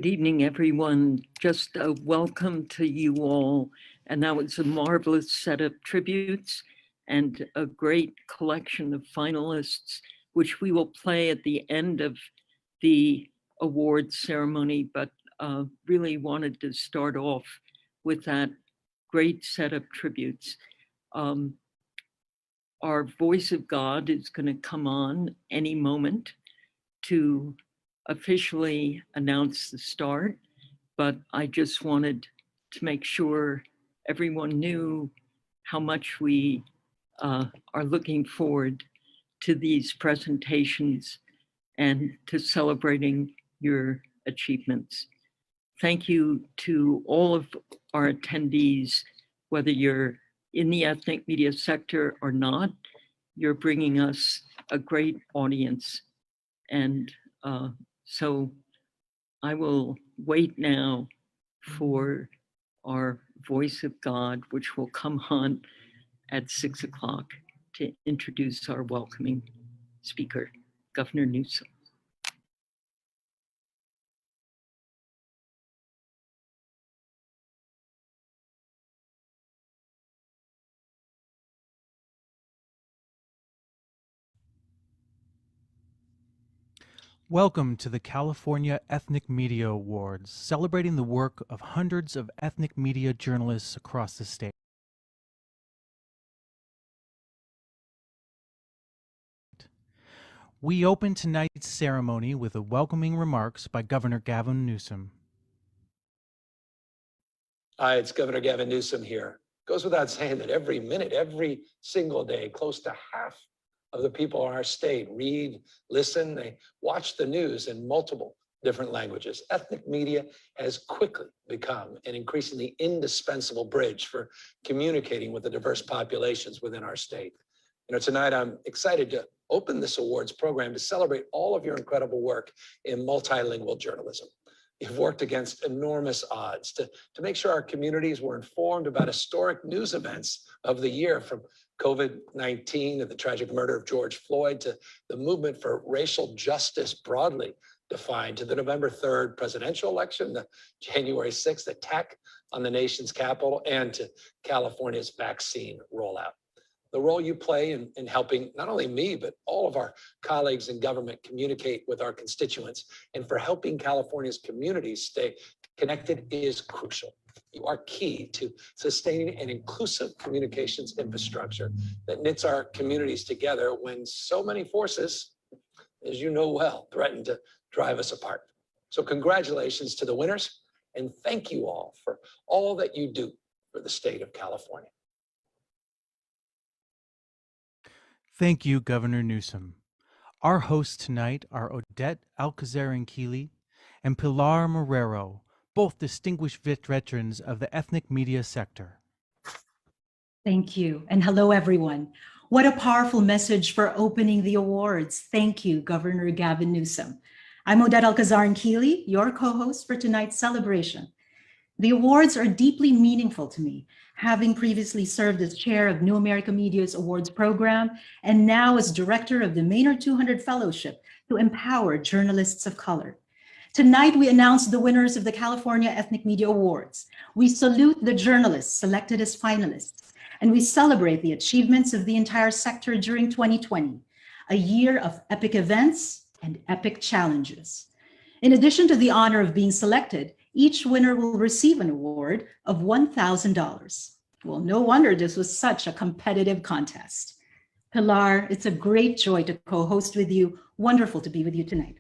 Good evening, everyone. Just a welcome to you all. And that was a marvelous set of tributes and a great collection of finalists, which we will play at the end of the awards ceremony, but really wanted to start off with that great set of tributes. Our Voice of God is going to come on any moment to officially announce the start, but I just wanted to make sure everyone knew how much we are looking forward to these presentations and to celebrating your achievements. Thank you to all of our attendees, whether you're in the ethnic media sector or not. You're bringing us a great audience. And so I will wait now for our Voice of God, which will come on at 6 o'clock to introduce our welcoming speaker, Governor Newsom. Welcome to the California Ethnic Media Awards, celebrating the work of hundreds of ethnic media journalists across the state. We open tonight's ceremony with a welcoming remarks by Governor Gavin Newsom. Hi, it's Governor Gavin Newsom here. Goes without saying that every minute, every single day, close to half of the people in our state read, listen, they watch the news in multiple different languages. Ethnic media has quickly become an increasingly indispensable bridge for communicating with the diverse populations within our state. Tonight I'm excited to open this awards program to celebrate all of your incredible work in multilingual journalism. You've worked against enormous odds to make sure our communities were informed about historic news events of the year, from COVID-19 and the tragic murder of George Floyd to the movement for racial justice broadly defined, to the November 3rd presidential election, the January 6th attack on the nation's capital, and to California's vaccine rollout. The role you play in helping not only me, but all of our colleagues in government communicate with our constituents, and for helping California's communities stay connected, is crucial. You are key to sustaining an inclusive communications infrastructure that knits our communities together when so many forces, as you know well, threaten to drive us apart. So congratulations to the winners, and thank you all for all that you do for the state of California. Thank you, Governor Newsom. Our hosts tonight are Odette Alcazarin-Keeley and Pilar Marrero, both distinguished veterans of the ethnic media sector. Thank you, and hello, everyone. What a powerful message for opening the awards. Thank you, Governor Gavin Newsom. I'm Odette Alcazarin-Keeley, your co-host for tonight's celebration. The awards are deeply meaningful to me, having previously served as chair of New America Media's awards program, and now as director of the Maynard 200 Fellowship to empower journalists of color. Tonight, we announce the winners of the California Ethnic Media Awards. We salute the journalists selected as finalists, and we celebrate the achievements of the entire sector during 2020, a year of epic events and epic challenges. In addition to the honor of being selected, each winner will receive an award of $1,000. Well, no wonder this was such a competitive contest. Pilar, it's a great joy to co-host with you. Wonderful to be with you tonight.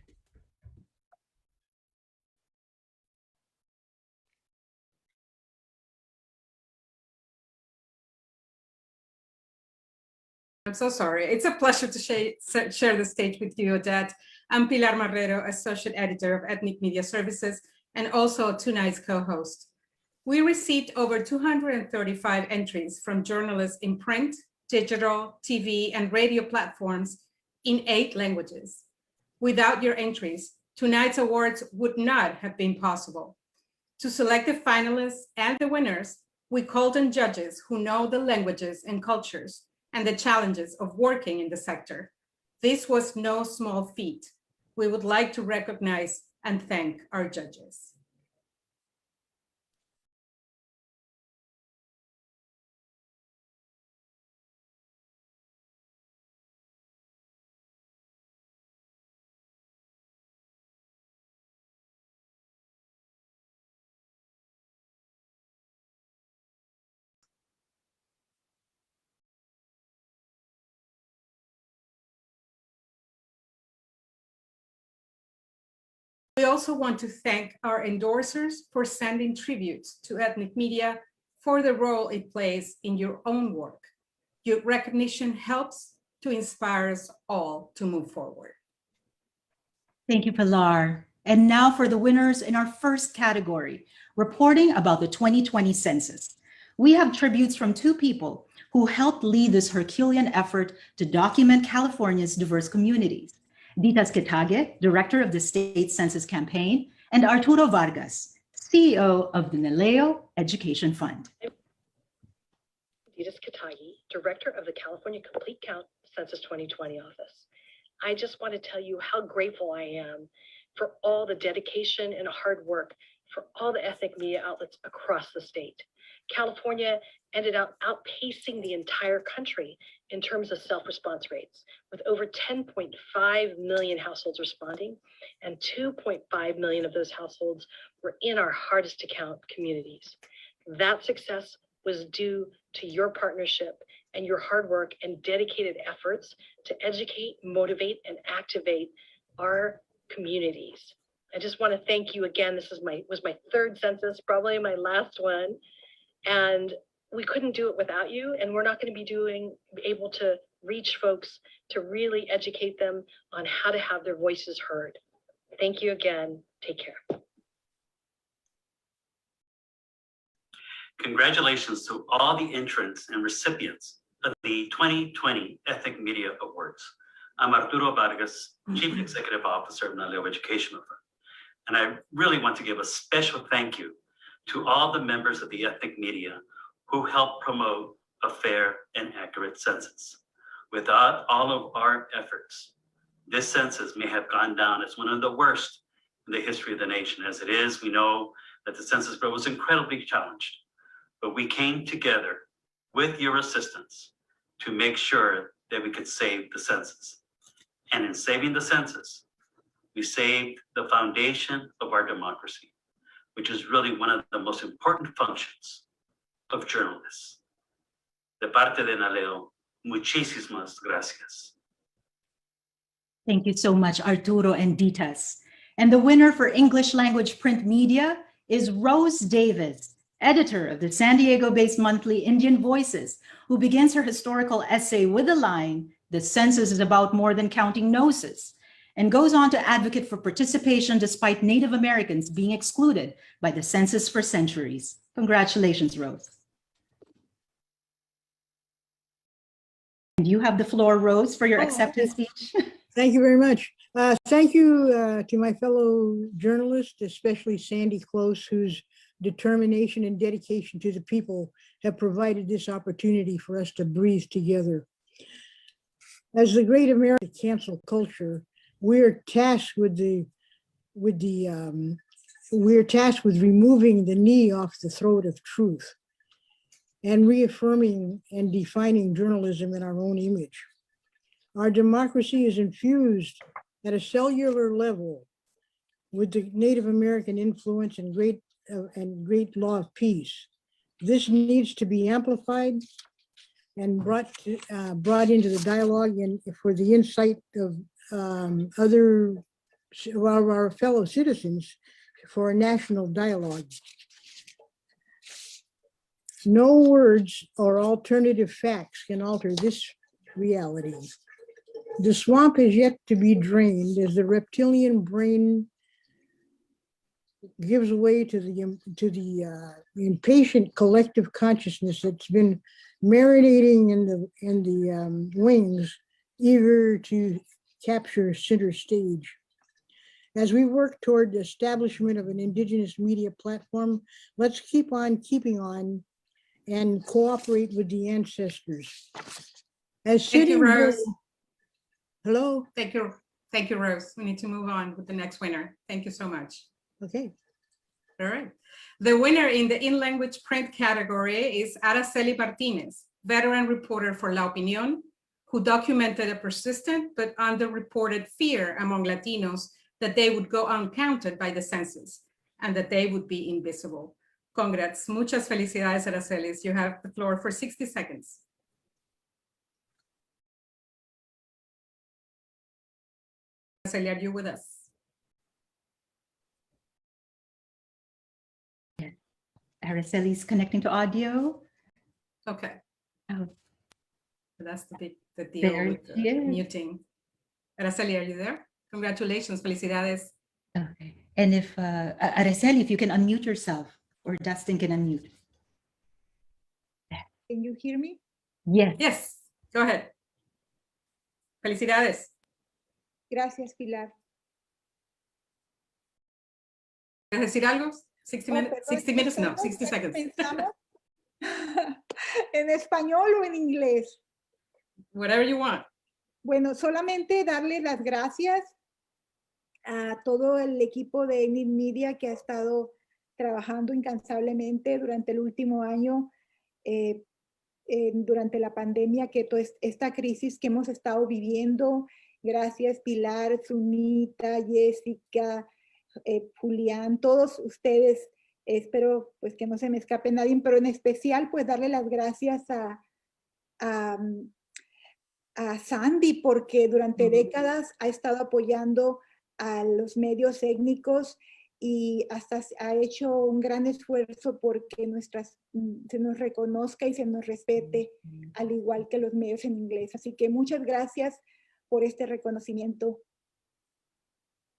I'm so sorry. It's a pleasure to share the stage with you, Odette. I'm Pilar Marrero, Associate Editor of Ethnic Media Services, and also tonight's co-host. We received over 235 entries from journalists in print, digital, TV, and radio platforms in 8 languages. Without your entries, tonight's awards would not have been possible. To select the finalists and the winners, we called on judges who know the languages and cultures and the challenges of working in the sector. This was no small feat. We would like to recognize and thank our judges. also want to thank our endorsers for sending tributes to ethnic media for the role it plays in your own work. Your recognition helps to inspire us all to move forward. Thank you, Pilar. And now for the winners in our first category, reporting about the 2020 census. We have tributes from two people who helped lead this Herculean effort to document California's diverse communities. Ditas Ketage, Director of the State Census Campaign, and Arturo Vargas, CEO of the Naleo Education Fund. Ditas Ketage, Director of the California Complete Count Census 2020 Office. I just want to tell you how grateful I am for all the dedication and hard work for all the ethnic media outlets across the state. California ended up outpacing the entire country in terms of self-response rates, with over 10.5 million households responding, and 2.5 million of those households were in our hardest to count communities. That success was due to your partnership and your hard work and dedicated efforts to educate, motivate, and activate our communities. I just want to thank you again. This was my third census, probably my last one. And we couldn't do it without you. And we're not going to be able to reach folks to really educate them on how to have their voices heard. Thank you again. Take care. Congratulations to all the entrants and recipients of the 2020 Ethnic Media Awards. I'm Arturo Vargas, Chief Executive Officer of Naleo Education Fund. And I really want to give a special thank you to all the members of the ethnic media who helped promote a fair and accurate census. Without all of our efforts, this census may have gone down as one of the worst in the history of the nation. As it is, we know that the Census Bureau was incredibly challenged, but we came together with your assistance to make sure that we could save the census. And in saving the census, we saved the foundation of our democracy, which is really one of the most important functions of journalists. De parte de Naleo, muchísimas gracias. Thank you so much, Arturo and Ditas. And the winner for English language print media is Rose Davis, editor of the San Diego-based monthly Indian Voices, who begins her historical essay with the line, "The census is about more than counting noses," and goes on to advocate for participation despite Native Americans being excluded by the census for centuries. Congratulations, Rose. And you have the floor, Rose, for your acceptance speech. Thank you very much. Thank you to my fellow journalists, especially Sandy Close, whose determination and dedication to the people have provided this opportunity for us to breathe together. As the great American cancel culture, we're tasked with removing the knee off the throat of truth and reaffirming and defining journalism in our own image. Our democracy is infused at a cellular level with the Native American influence and great law of peace. This needs to be amplified and brought into the dialogue and for the insight of our fellow citizens for a national dialogue. No words or alternative facts can alter this reality. The swamp is yet to be drained as the reptilian brain gives way to the impatient collective consciousness that's been marinating in the wings, eager to capture center stage. As we work toward the establishment of an indigenous media platform, let's keep on keeping on and cooperate with the ancestors. As Thank you, Rose. Hello? Thank you, Rose. We need to move on with the next winner. Thank you so much. Okay. All right. The winner in the in-language print category is Araceli Martinez, veteran reporter for La Opinión, who documented a persistent but underreported fear among Latinos that they would go uncounted by the census and that they would be invisible. Congrats. Muchas felicidades, Araceli. You have the floor for 60 seconds. Araceli, are you with us? Araceli's connecting to audio. Okay. Oh, So that's the deal there with she is. muting. Araceli, are you there? Congratulations, felicidades. Okay. And if Araceli, if you can unmute yourself, or Dustin can unmute. Can you hear me? Yes. Yes, go ahead. Felicidades. Gracias, Pilar. ¿Quieres decir algo? 60 minutes, perdón, 60 minutes, no, ¿estamos 60 seconds. pensamos? ¿En español o en inglés? Whatever you want. Bueno, solamente darle las gracias a todo el equipo de Ethnic Media que ha estado trabajando incansablemente durante el último año, durante la pandemia, que toda esta crisis que hemos estado viviendo. Gracias, Pilar, Sunita, Jessica, Julián, todos ustedes. Espero pues que no se me escape nadie, pero en especial pues darle las gracias a Sandy, porque durante décadas ha estado apoyando a los medios étnicos y hasta ha hecho un gran esfuerzo porque se nos reconozca y se nos respete, al igual que los medios en inglés. Así que muchas gracias por este reconocimiento.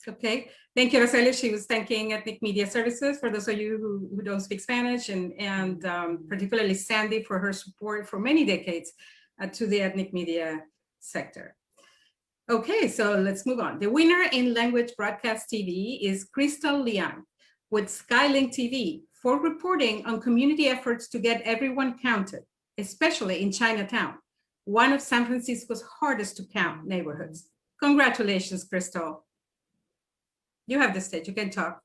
Okay, thank you, Araceli. She was thanking Ethnic Media Services, for those of you who don't speak Spanish, and particularly Sandy for her support for many decades to the ethnic media sector. Okay, so let's move on. The winner in language broadcast TV is Crystal Liang with Skylink TV for reporting on community efforts to get everyone counted, especially in Chinatown, one of San Francisco's hardest to count neighborhoods. Congratulations, Crystal. You have the stage, you can talk.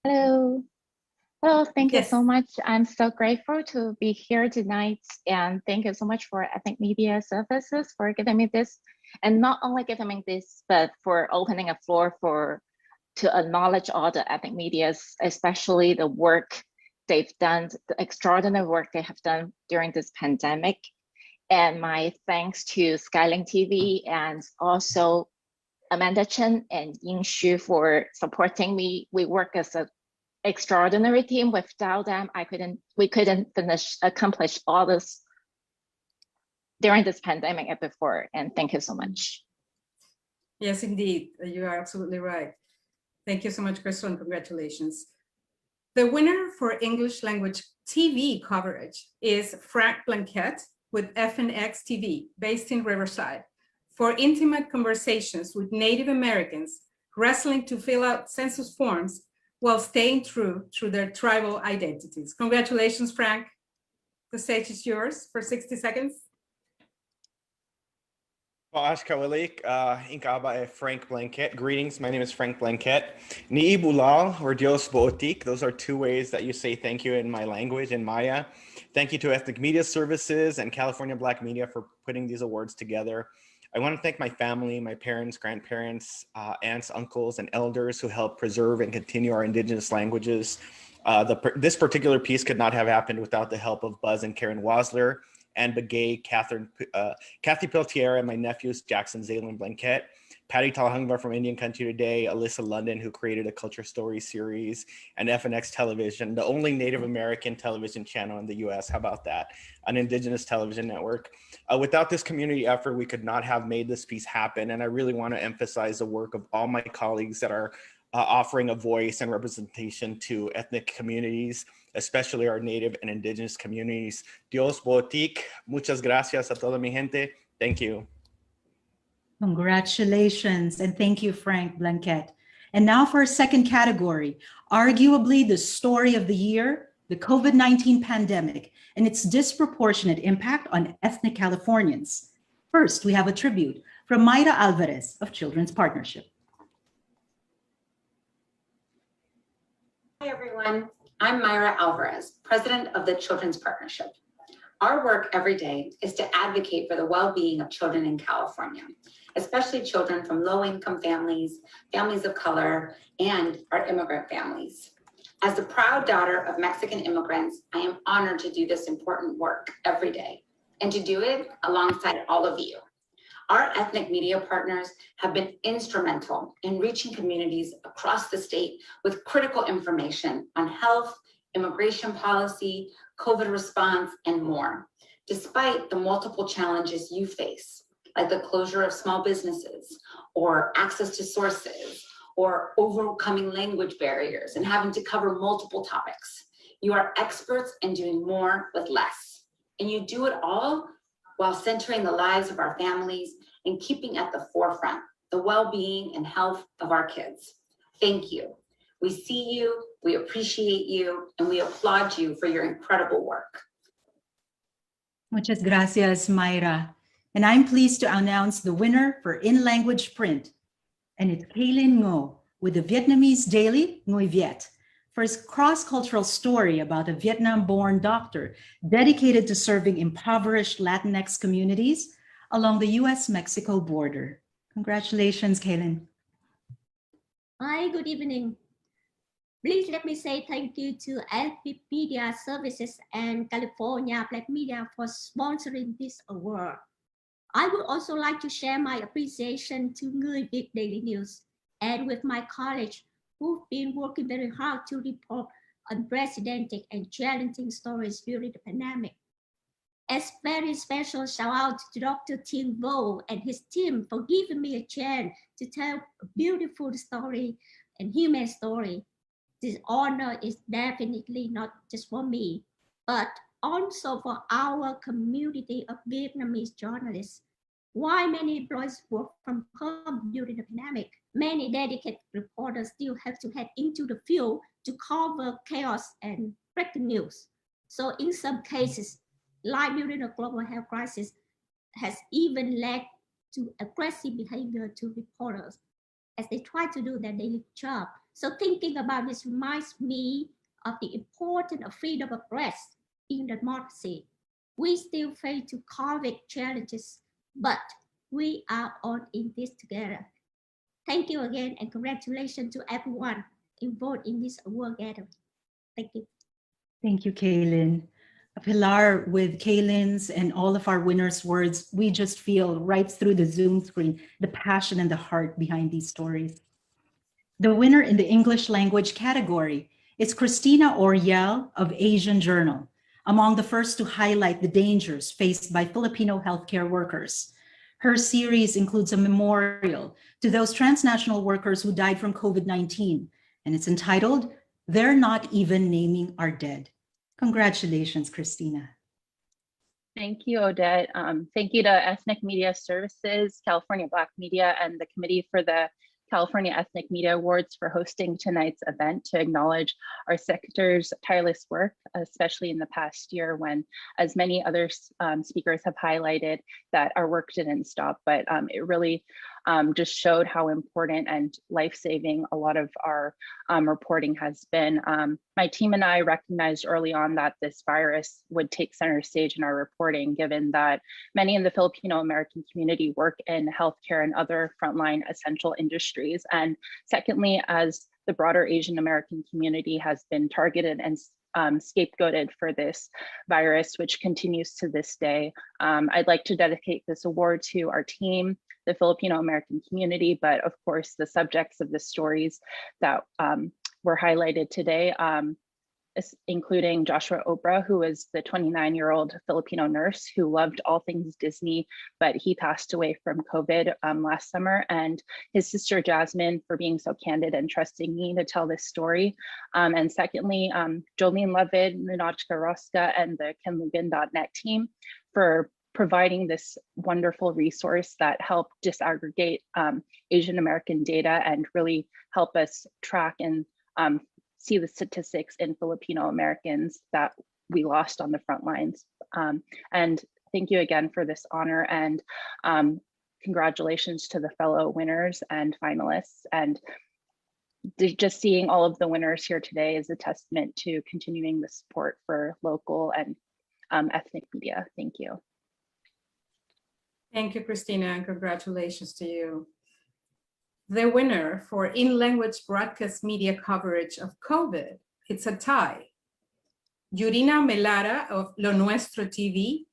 Hello. Hello, thank you Yes. so much. I'm so grateful to be here tonight, and thank you so much for Ethnic Media Services for giving me this, and not only giving me this, but for opening a floor to acknowledge all the ethnic medias, especially the work they've done, the extraordinary work they have done during this pandemic. And my thanks to Skylink TV and also Amanda Chen and Ying Xu for supporting me. We work as an extraordinary team. Without them, we couldn't accomplish all this during this pandemic and before. And thank you so much. Yes, indeed, you are absolutely right. Thank you so much, Crystal, and congratulations. The winner for English language TV coverage is Frank Blanquette with FNX TV, based in Riverside, for intimate conversations with Native Americans wrestling to fill out census forms while staying true to their tribal identities. Congratulations, Frank. The stage is yours for 60 seconds. Kawalik, Inkaba Frank Blanquette. Greetings, my name is Frank Blanquette. Ni Bulal or Dios Bootik. Those are two ways that you say thank you in my language, in Maya. Thank you to Ethnic Media Services and California Black Media for putting these awards together. I want to thank my family, my parents, grandparents, aunts, uncles, and elders who helped preserve and continue our indigenous languages. This particular piece could not have happened without the help of Buzz and Karen Wasler, Anne Begay, Kathy Peltier, and my nephews, Jackson, Zaylen Blanquette, Patty Talhangva from Indian Country Today, Alyssa London, who created a Culture Story series, and FNX Television, the only Native American television channel in the US. How about that? An indigenous television network. Without this community effort, we could not have made this piece happen. And I really want to emphasize the work of all my colleagues that are offering a voice and representation to ethnic communities, especially our Native and indigenous communities. Dios Bootik, muchas gracias a toda mi gente. Thank you. Congratulations, and thank you, Frank Blanquette. And now for our second category, arguably the story of the year, the COVID-19 pandemic and its disproportionate impact on ethnic Californians. First, we have a tribute from Mayra Alvarez of Children's Partnership. Hi, everyone. I'm Mayra Alvarez, president of the Children's Partnership. Our work every day is to advocate for the well-being of children in California, especially children from low-income families, families of color, and our immigrant families. As the proud daughter of Mexican immigrants, I am honored to do this important work every day and to do it alongside all of you. Our ethnic media partners have been instrumental in reaching communities across the state with critical information on health, immigration policy, COVID response, and more, despite the multiple challenges you face, like the closure of small businesses, or access to sources, or overcoming language barriers and having to cover multiple topics. You are experts in doing more with less. And you do it all while centering the lives of our families and keeping at the forefront the well-being and health of our kids. Thank you. We see you, we appreciate you, and we applaud you for your incredible work. Muchas gracias, Mayra. And I'm pleased to announce the winner for in-language print. And it's Kaylin Ngo with the Vietnamese daily Nguoi Viet for his cross-cultural story about a Vietnam-born doctor dedicated to serving impoverished Latinx communities along the US-Mexico border. Congratulations, Kaylin. Hi, good evening. Please let me say thank you to Ethnic Media Services and California Black Media for sponsoring this award. I would also like to share my appreciation to Người, Việt Daily News and with my colleagues who've been working very hard to report unprecedented and challenging stories during the pandemic. A very special shout out to Dr. Thiên Vo and his team for giving me a chance to tell a beautiful story and human story. This honor is definitely not just for me, but also for our community of Vietnamese journalists. While many employees work from home during the pandemic, many dedicated reporters still have to head into the field to cover chaos and breaking news. So in some cases, life during the global health crisis has even led to aggressive behavior to reporters as they try to do their daily job. So thinking about this reminds me of the importance of freedom of press in the democracy. We still face to COVID challenges, but we are all in this together. Thank you again and congratulations to everyone involved in this award gathering. Thank you. Thank you, Kaylin. Pilar, with Kaylin's and all of our winners' words, we just feel right through the Zoom screen, the passion and the heart behind these stories. The winner in the English language category is Christina Oriel of Asian Journal, among the first to highlight the dangers faced by Filipino healthcare workers. Her series includes a memorial to those transnational workers who died from COVID-19, and it's entitled, "They're Not Even Naming Our Dead." Congratulations, Christina. Thank you, Odette. Thank you to Ethnic Media Services, California Black Media, and the Committee for the California Ethnic Media Awards for hosting tonight's event to acknowledge our sector's tireless work, especially in the past year when, as many other speakers have highlighted, that our work didn't stop, but it really just showed how important and life-saving a lot of our reporting has been. My team and I recognized early on that this virus would take center stage in our reporting, given that many in the Filipino American community work in healthcare and other frontline essential industries. And secondly, as the broader Asian American community has been targeted and scapegoated for this virus, which continues to this day. I'd like to dedicate this award to our team, the Filipino American community, but of course the subjects of the stories that were highlighted today, including Joshua Obra, who is the 29-year-old Filipino nurse who loved all things Disney, but he passed away from COVID last summer, and his sister Jasmine for being so candid and trusting me to tell this story. And secondly, Jolene Levitt, Ninotchka Roska, and the kenlugan.net team for providing this wonderful resource that helped disaggregate Asian American data and really help us track and see the statistics in Filipino Americans that we lost on the front lines. And thank you again for this honor, and congratulations to the fellow winners and finalists. And just seeing all of the winners here today is a testament to continuing the support for local and ethnic media. Thank you. Thank you, Christina, and congratulations to you. The winner for in-language broadcast media coverage of COVID, it's a tie. Yurina Melara of Lo Nuestro TV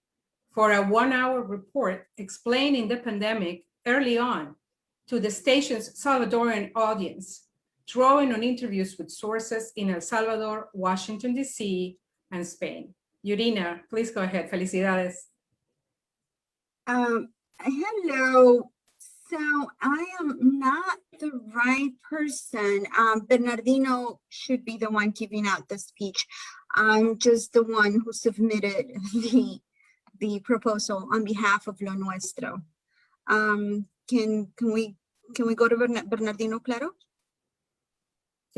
for a 1-hour report explaining the pandemic early on to the station's Salvadorian audience, drawing on interviews with sources in El Salvador, Washington, D.C., and Spain. Yurina, please go ahead. Felicidades. Hello. So I am not the right person. Bernardino should be the one giving out the speech. I'm just the one who submitted the proposal on behalf of Lo Nuestro. Can we go to Bernardino Claro?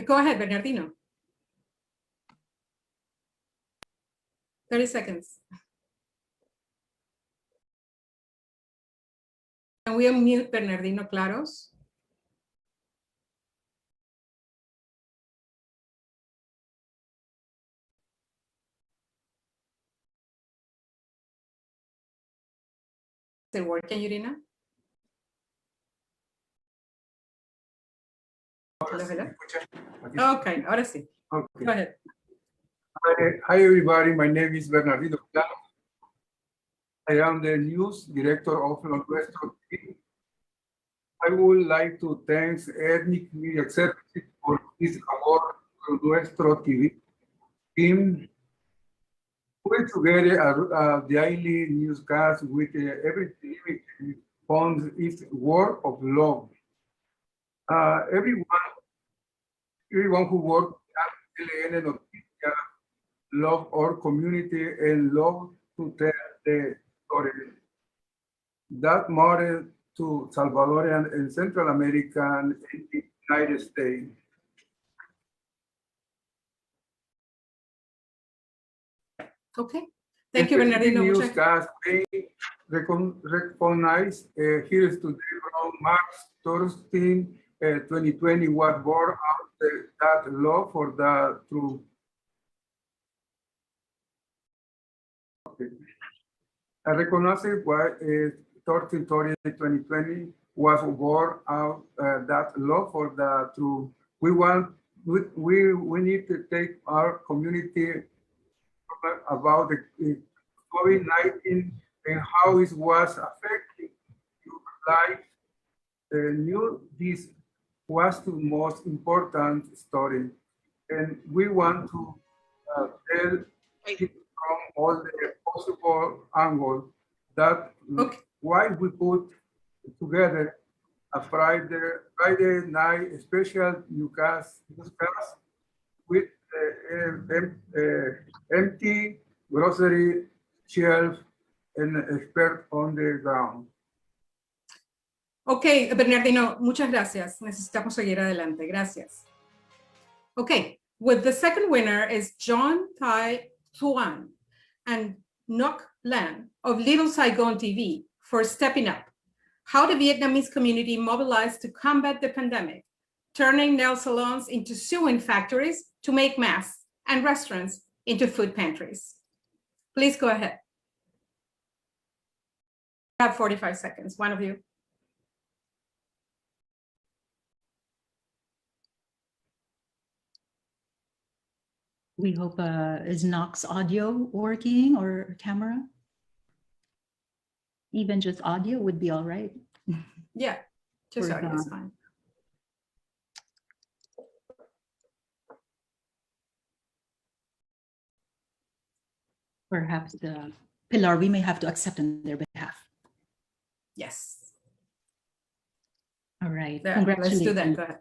Go ahead, Bernardino. 30 seconds. Can we unmute Bernardino Claros? Is it working, Yurina? Hello, hello? Okay, ahora sí. Okay. Go ahead. Hi, everybody. My name is Bernardino Claro. I am the news director of Lo Nuestro TV. I would like to thank Ethnic Media Services for this award to Lo Nuestro TV team. Put together a daily newscast with every team on its word of love. Everyone who works at LN Noticias love our community and love to tell the story. That matters to Salvadorian and Central American and the United States. Okay. Thank you, Bernardino. Newscast recognized here is today from March 13, 2020 was born out that law for the truth. Okay. I recognize why 2020 was born out that law for the truth. We need to take our community about the COVID-19 and how it was affecting your life. This was the most important story, and we want to tell it from all the possible angles that why we put together a Friday night special newscast with empty grocery shelf and expert on the ground. Ok, Bernardino, muchas gracias. Necesitamos seguir adelante. Gracias. Okay, with the second winner is John Tai Thuan and Ngoc Lan of Little Saigon TV for stepping up. How the Vietnamese community mobilized to combat the pandemic, turning nail salons into sewing factories to make masks and restaurants into food pantries. Please go ahead. You have 45 seconds, one of you. We hope, is Knox audio working or camera? Even just audio would be all right. Yeah, just audio is fine. Perhaps Pilar, we may have to accept on their behalf. Yes. All right. Yeah, let's do that. Go ahead.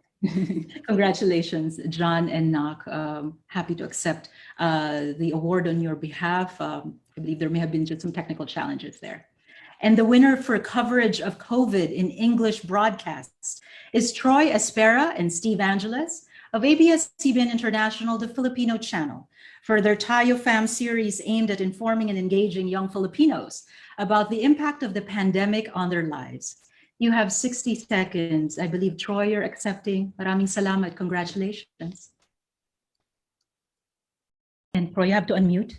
Congratulations, John and Ngoc. Happy to accept the award on your behalf. I believe there may have been just some technical challenges there. And the winner for coverage of COVID in English broadcasts is Troy Espera and Steve Angeles of ABS-CBN International, the Filipino channel, for their Tayo Fam series aimed at informing and engaging young Filipinos about the impact of the pandemic on their lives. You have 60 seconds. I believe, Troy, you're accepting. Maraming salamat. Congratulations. And Troy, you have to unmute.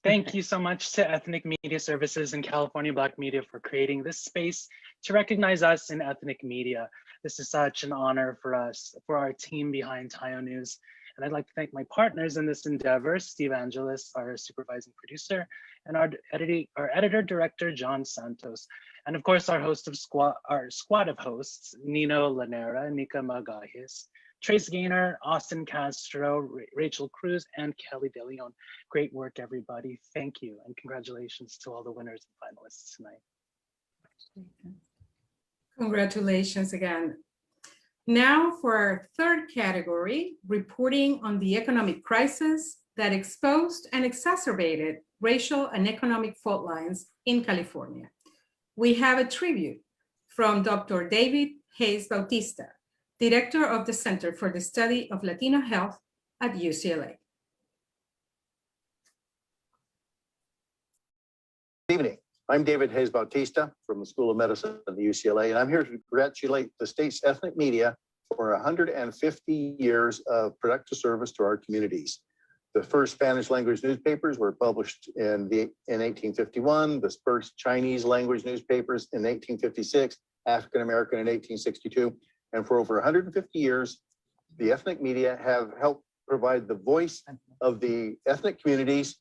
Thank you so much to Ethnic Media Services and California Black Media for creating this space to recognize us in ethnic media. This is such an honor for us, for our team behind Tayo News, And I'd like to thank my partners in this endeavor, Steve Angelis, our supervising producer, and our editor-director, John Santos. And of course, our squad of hosts, Nino Lanera, Nika Magahis, Trace Gaynor, Austin Castro, Rachel Cruz, and Kelly De Leon. Great work, everybody. Thank you, and congratulations to all the winners and finalists tonight. Congratulations again. Now for our third category, reporting on the economic crisis that exposed and exacerbated racial and economic fault lines in California. We have a tribute from Dr. David Hayes Bautista, Director of the Center for the Study of Latino Health at UCLA. Good evening. I'm David Hayes Bautista from the School of Medicine at the UCLA, and I'm here to congratulate the state's ethnic media for 150 years of productive service to our communities. The first Spanish language newspapers were published in 1851, the first Chinese language newspapers in 1856, African American in 1862, and for over 150 years, the ethnic media have helped provide the voice of the ethnic communities,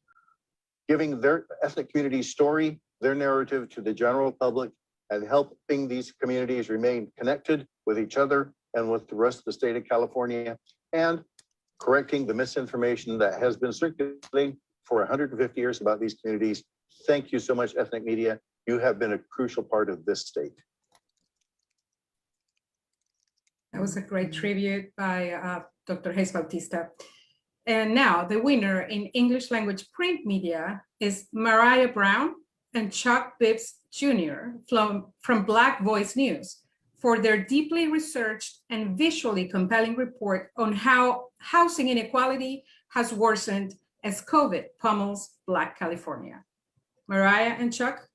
giving their ethnic communities' story, their narrative to the general public, and helping these communities remain connected with each other and with the rest of the state of California, and correcting the misinformation that has been circulating for 150 years about these communities. Thank you so much, ethnic media. You have been a crucial part of this state. That was a great tribute by Dr. Hayes Bautista. And now the winner in English language print media is Mariah Brown and Chuck Bibbs Jr. from Black Voice News for their deeply researched and visually compelling report on how housing inequality has worsened as COVID pummels Black California. Mariah and Chuck.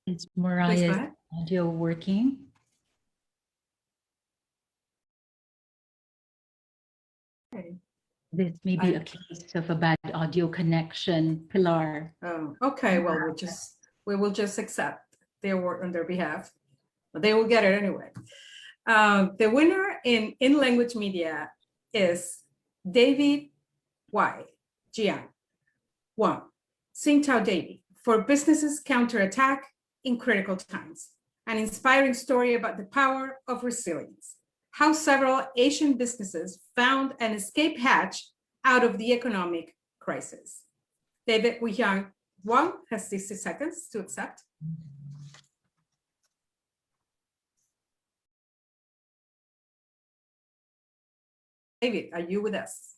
Is Mariah's audio working? Okay. This may be a case of a bad audio connection, Pilar. Oh, okay. Well, we will just accept their work on their behalf, but they will get it anyway. The winner in language media is David Y. Jian Wang Xingtao Davy for Businesses Counterattack in Critical Times, an inspiring story about the power of resilience. How several Asian businesses found an escape hatch out of the economic crisis. David Wang has 60 seconds to accept. David, are you with us?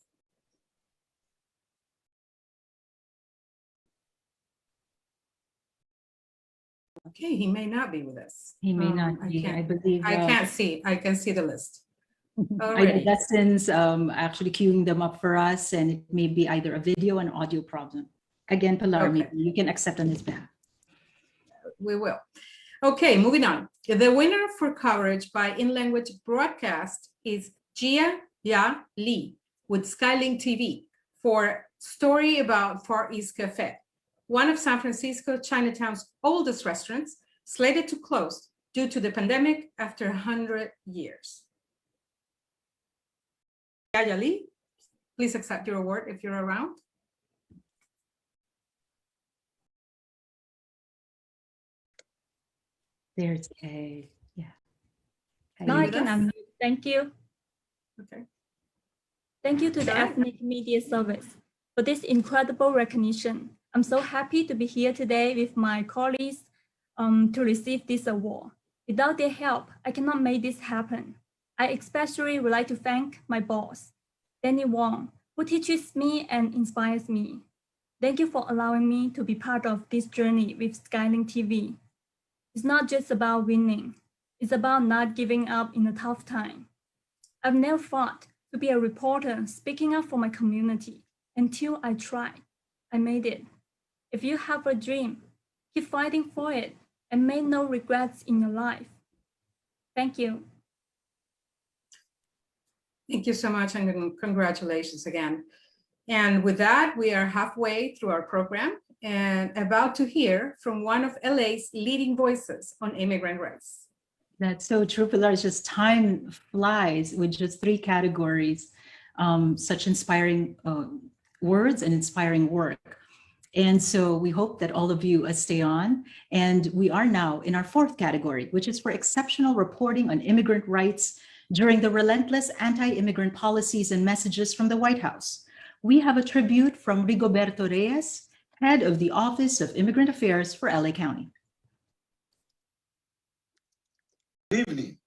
Okay, he may not be with us. He may not be, I believe. I can't see. I can see the list. Dustin's actually queuing them up for us, and it may be either a video and audio problem. Again, Pilar, maybe you can accept on his behalf. We will. Okay, moving on. The winner for coverage by in-language broadcast is Jia Ya Li with Skylink TV for Story About Far East Cafe, one of San Francisco Chinatown's oldest restaurants, slated to close due to the pandemic after 100 years. Jia Ya Li, please accept your award if you're around. There's a, yeah. Now I can unmute. Thank you. Okay. Thank you to the Ethnic Media Service for this incredible recognition. I'm so happy to be here today with my colleagues to receive this award. Without their help, I cannot make this happen. I especially would like to thank my boss, Danny Wong, who teaches me and inspires me. Thank you for allowing me to be part of this journey with Skylink TV. It's not just about winning. It's about not giving up in a tough time. I've never thought to be a reporter speaking up for my community until I tried. I made it. If you have a dream, keep fighting for it and make no regrets in your life. Thank you. Thank you so much, and congratulations again. And with that, we are halfway through our program, and about to hear from one of LA's leading voices on immigrant rights. That's so true, Pilar. It's just time flies with just 3 categories, such inspiring words and inspiring work. And so we hope that all of you stay on. And we are now in our 4th category, which is for exceptional reporting on immigrant rights during the relentless anti-immigrant policies and messages from the White House. We have a tribute from Rigoberto Reyes, head of the Office of Immigrant Affairs for LA County. Good evening.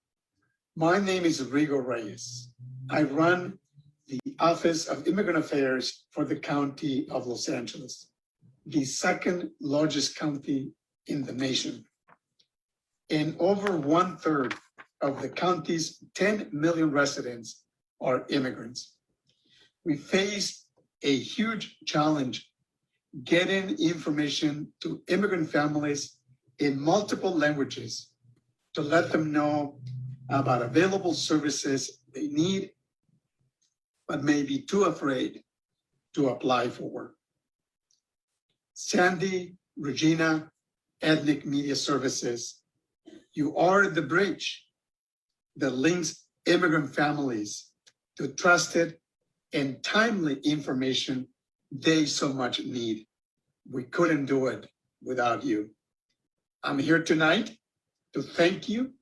My name is Rigo Reyes. I run the Office of Immigrant Affairs for the County of Los Angeles, the 2nd largest county in the nation. And over 1/3 of the county's 10 million residents are immigrants. We face a huge challenge getting information to immigrant families in multiple languages to let them know about available services they need, but may be too afraid to apply for. Sandy, Regina, Ethnic Media Services, you are the bridge that links immigrant families to trusted and timely information they so much need. We couldn't do it without you. I'm here tonight to thank you,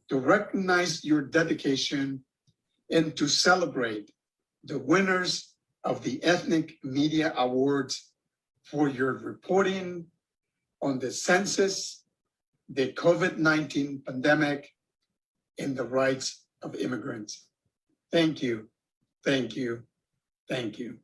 to recognize your dedication, and to celebrate the winners of the Ethnic Media Awards for your reporting on the census, the COVID-19 pandemic, and the rights of immigrants. Thank you, thank you, thank you.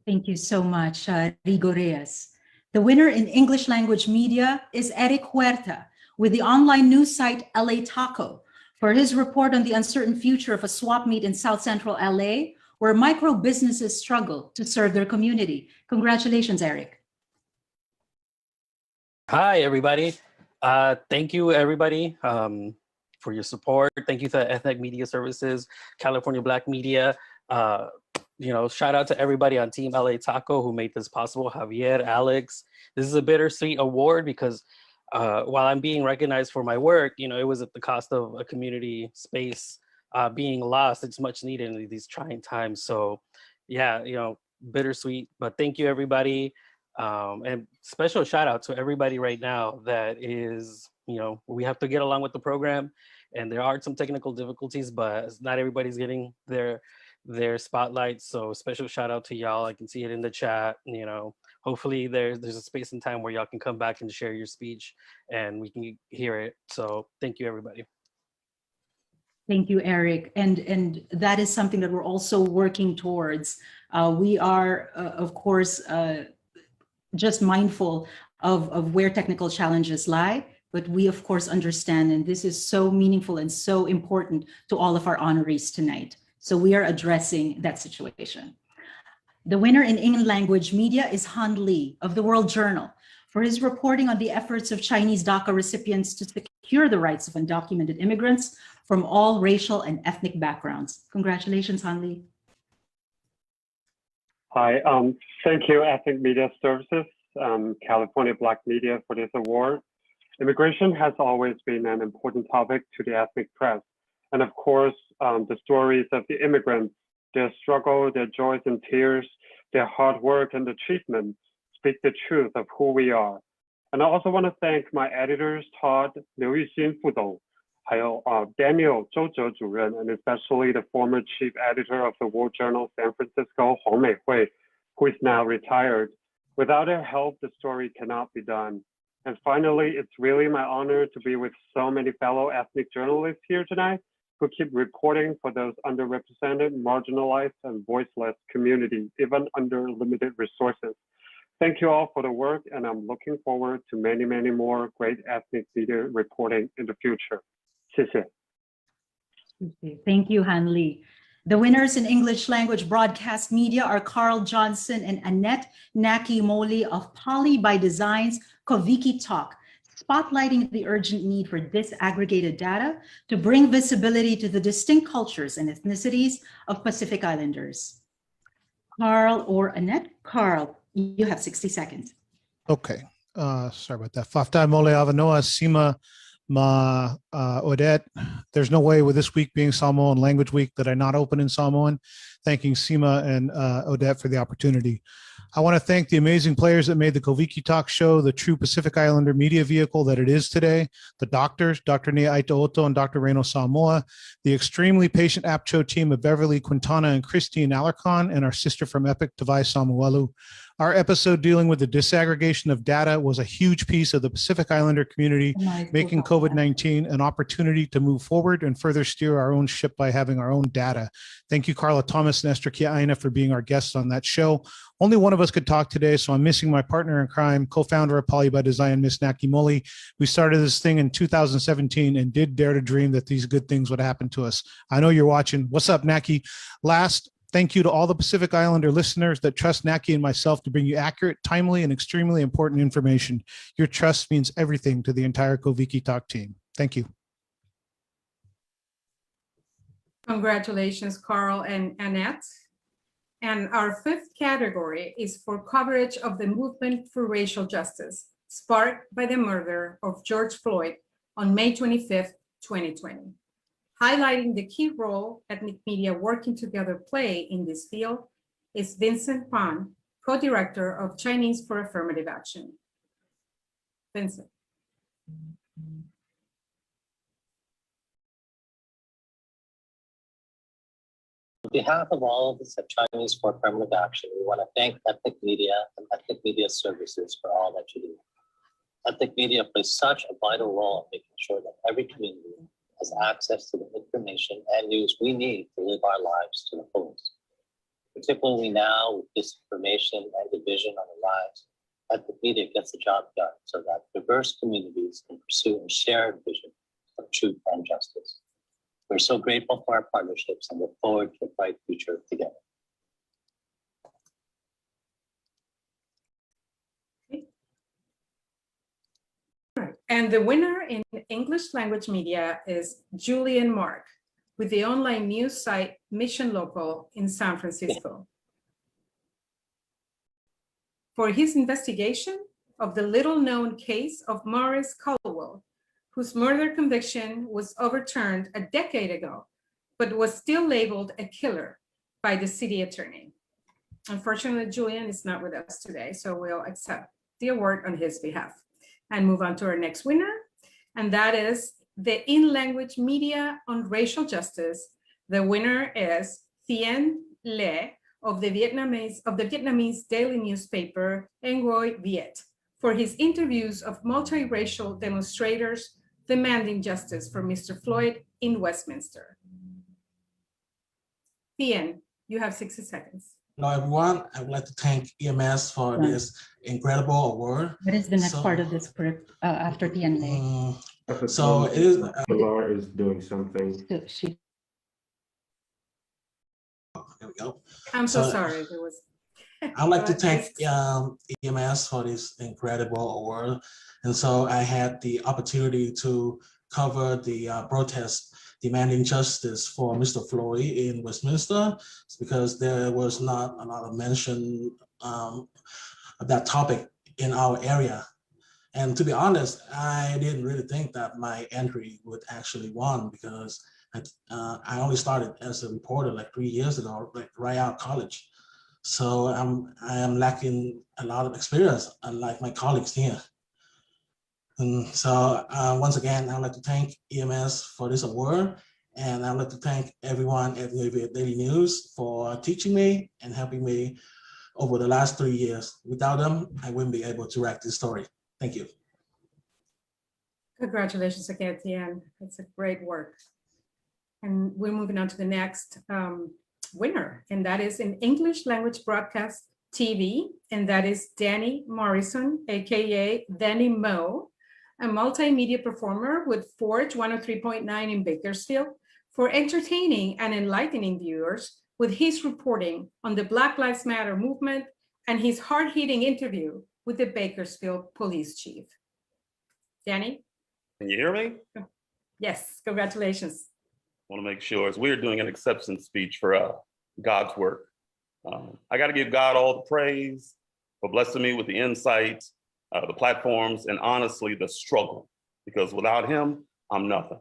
Thank you so much, Rigo Reyes. The winner in English language media is Eric Huerta with the online news site LA Taco for his report on the uncertain future of a swap meet in South Central LA, where micro businesses struggle to serve their community. Congratulations, Eric. Hi, everybody. Thank you, everybody, for your support. Thank you to Ethnic Media Services, California Black Media. Shout out to everybody on Team LA Taco who made this possible. Javier, Alex. This is a bittersweet award because while I'm being recognized for my work, it was at the cost of a community space being lost. It's much needed in these trying times. So yeah, bittersweet, but thank you, everybody. And special shout out to everybody right now that is, we have to get along with the program, and there are some technical difficulties, but not everybody's getting their spotlight. So special shout out to y'all. I can see it in the chat. Hopefully there's a space and time where y'all can come back and share your speech and we can hear it. So thank you, everybody. Thank you, Eric. And that is something that we're also working towards. We are, of course, just mindful of where technical challenges lie, but we of course understand, and this is so meaningful and so important to all of our honorees tonight. So we are addressing that situation. The winner in English language media is Han Lee of the World Journal for his reporting on the efforts of Chinese DACA recipients to secure the rights of undocumented immigrants from all racial and ethnic backgrounds. Congratulations, Han Lee. Hi, thank you, Ethnic Media Services, California Black Media, for this award. Immigration has always been an important topic to the ethnic press. And of course, the stories of the immigrants, their struggle, their joys and tears, their hard work and achievements speak the truth of who we are. And I also want to thank my editors, Todd, Liu Yuxin 副总, 还有 Daniel 周哲主任, and especially the former chief editor of the World Journal San Francisco, Hong Meihui, who is now retired. Without their help, the story cannot be done. And finally, it's really my honor to be with so many fellow ethnic journalists here tonight who keep reporting for those underrepresented, marginalized, and voiceless communities, even under limited resources. Thank you all for the work, and I'm looking forward to many, many more great ethnic media reporting in the future. 谢谢. Thank you, Han Lee. The winners in English language broadcast media are Carl Johnson and Annette Naki-Moli of Poly by Design's Koviki Talk, spotlighting the urgent need for disaggregated data to bring visibility to the distinct cultures and ethnicities of Pacific Islanders. Carl or Annette. Carl, you have 60 seconds. Okay. Sorry about that. Fafta mole avanoa sima ma Odette. There's no way with this week being Samoan Language Week that I not open in Samoan. Thanking Sima and Odette for the opportunity. I want to thank the amazing players that made the Koviki Talk show the true Pacific Islander media vehicle that it is today. The doctors, Dr. Nia Aito-Oto and Dr. Reno Samoa, the extremely patient APCHO team of Beverly Quintana and Christine Alarcon, and our sister from Epic, Tavai Samuelu. Our episode dealing with the disaggregation of data was a huge piece of the Pacific Islander community, making COVID-19 an opportunity to move forward and further steer our own ship by having our own data. Thank you, Carla Thomas and Esther Kiaina, for being our guests on that show. Only one of us could talk today, so I'm missing my partner in crime, co-founder of Poly by Design, Miss Naki Moli. We started this thing in 2017 and did dare to dream that these good things would happen to us. I know you're watching. What's up, Naki? Last, thank you to all the Pacific Islander listeners that trust Naki and myself to bring you accurate, timely, and extremely important information. Your trust means everything to the entire Koviki Talk team. Thank you. Congratulations, Carl and Annette. And our fifth category is for coverage of the movement for racial justice, sparked by the murder of George Floyd on May 25th, 2020. Highlighting the key role ethnic media working together play in this field is Vincent Pan, co-director of Chinese for Affirmative Action. Vincent. On behalf of all of us at Chinese for Affirmative Action, we want to thank Ethnic Media and Ethnic Media Services for all that you do. Ethnic media plays such a vital role in making sure that every community has access to the information and news we need to live our lives to the fullest. Particularly now with disinformation and division on the rise, ethnic media gets the job done so that diverse communities can pursue a shared vision of truth and justice. We're so grateful for our partnerships and look forward to a bright future together. And the winner in English language media is Julian Mark with the online news site Mission Local in San Francisco. For his investigation of the little-known case of Morris Caldwell, whose murder conviction was overturned a decade ago, but was still labeled a killer by the city attorney. Unfortunately, Julian is not with us today, so we'll accept the award on his behalf and move on to our next winner. And that is the in-language media on racial justice. The winner is Thien Le of the Vietnamese daily newspaper Nguoi Viet for his interviews of multiracial demonstrators demanding justice for Mr. Floyd in Westminster. Thien, you have 60 seconds. Hello, everyone. I would like to thank EMS for this incredible award. What is the next part of this script after the end? So it is. Laura is doing something. Here we go. I'm so sorry. There was. I'd like to thank EMS for this incredible award. And so I had the opportunity to cover the protest demanding justice for Mr. Floyd in Westminster, because there was not a lot of mention of that topic in our area. And to be honest, I didn't really think that my entry would actually win, because I only started as a reporter like 3 years ago, like right out of college. So I am lacking a lot of experience, unlike my colleagues here. And so once again, I'd like to thank EMS for this award. And I'd like to thank everyone at Nguoi Viet Daily News for teaching me and helping me over the last 3 years. Without them, I wouldn't be able to write this story. Thank you. Congratulations again, Thien. It's a great work. And we're moving on to the next winner, and that is in English language broadcast TV, and that is Danny Morrison, aka Danny Mo, a multimedia performer with Forge 103.9 in Bakersfield, for entertaining and enlightening viewers with his reporting on the Black Lives Matter movement and his hard-hitting interview with the Bakersfield police chief. Danny? Can you hear me? Yes, congratulations. I want to make sure, as we're doing an acceptance speech for God's work. I got to give God all the praise for blessing me with the insight, the platforms, and honestly, the struggle, because without him, I'm nothing.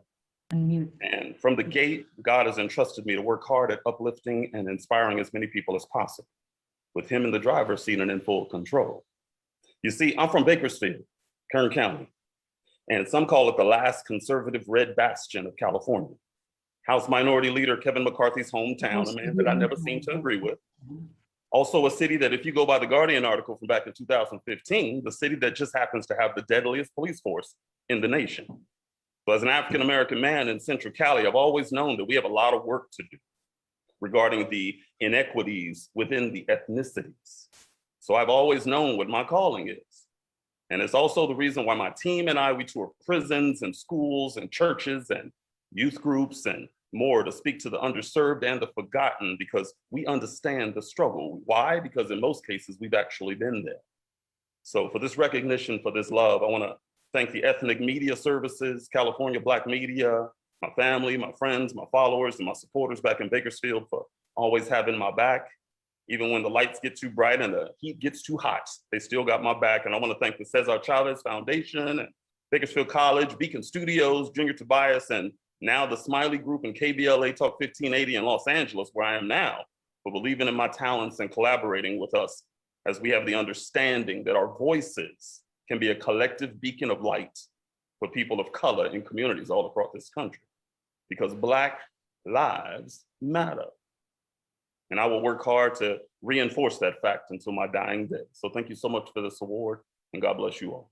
Unmute. And from the gate, God has entrusted me to work hard at uplifting and inspiring as many people as possible, with him in the driver's seat and in full control. You see, I'm from Bakersfield, Kern County, and some call it the last conservative red bastion of California. House Minority Leader Kevin McCarthy's hometown, a man that I never seem to agree with. Also a city that, if you go by the Guardian article from back in 2015, the city that just happens to have the deadliest police force in the nation. So as an African-American man in Central Cali, I've always known that we have a lot of work to do regarding the inequities within the ethnicities. So I've always known what my calling is. And it's also the reason why my team and I, we tour prisons and schools and churches and youth groups and more to speak to the underserved and the forgotten, because we understand the struggle. Why? Because in most cases, we've actually been there. So for this recognition, for this love, I want to thank the Ethnic Media Services, California Black Media, my family, my friends, my followers, and my supporters back in Bakersfield for always having my back. Even when the lights get too bright and the heat gets too hot, they still got my back. And I want to thank the Cesar Chavez Foundation and Bakersfield College, Beacon Studios, Junior Tobias, and now the Smiley Group and KBLA Talk 1580 in Los Angeles, where I am now, for believing in my talents and collaborating with us as we have the understanding that our voices can be a collective beacon of light for people of color in communities all across this country, because Black lives matter. And I will work hard to reinforce that fact until my dying day. So thank you so much for this award, and God bless you all.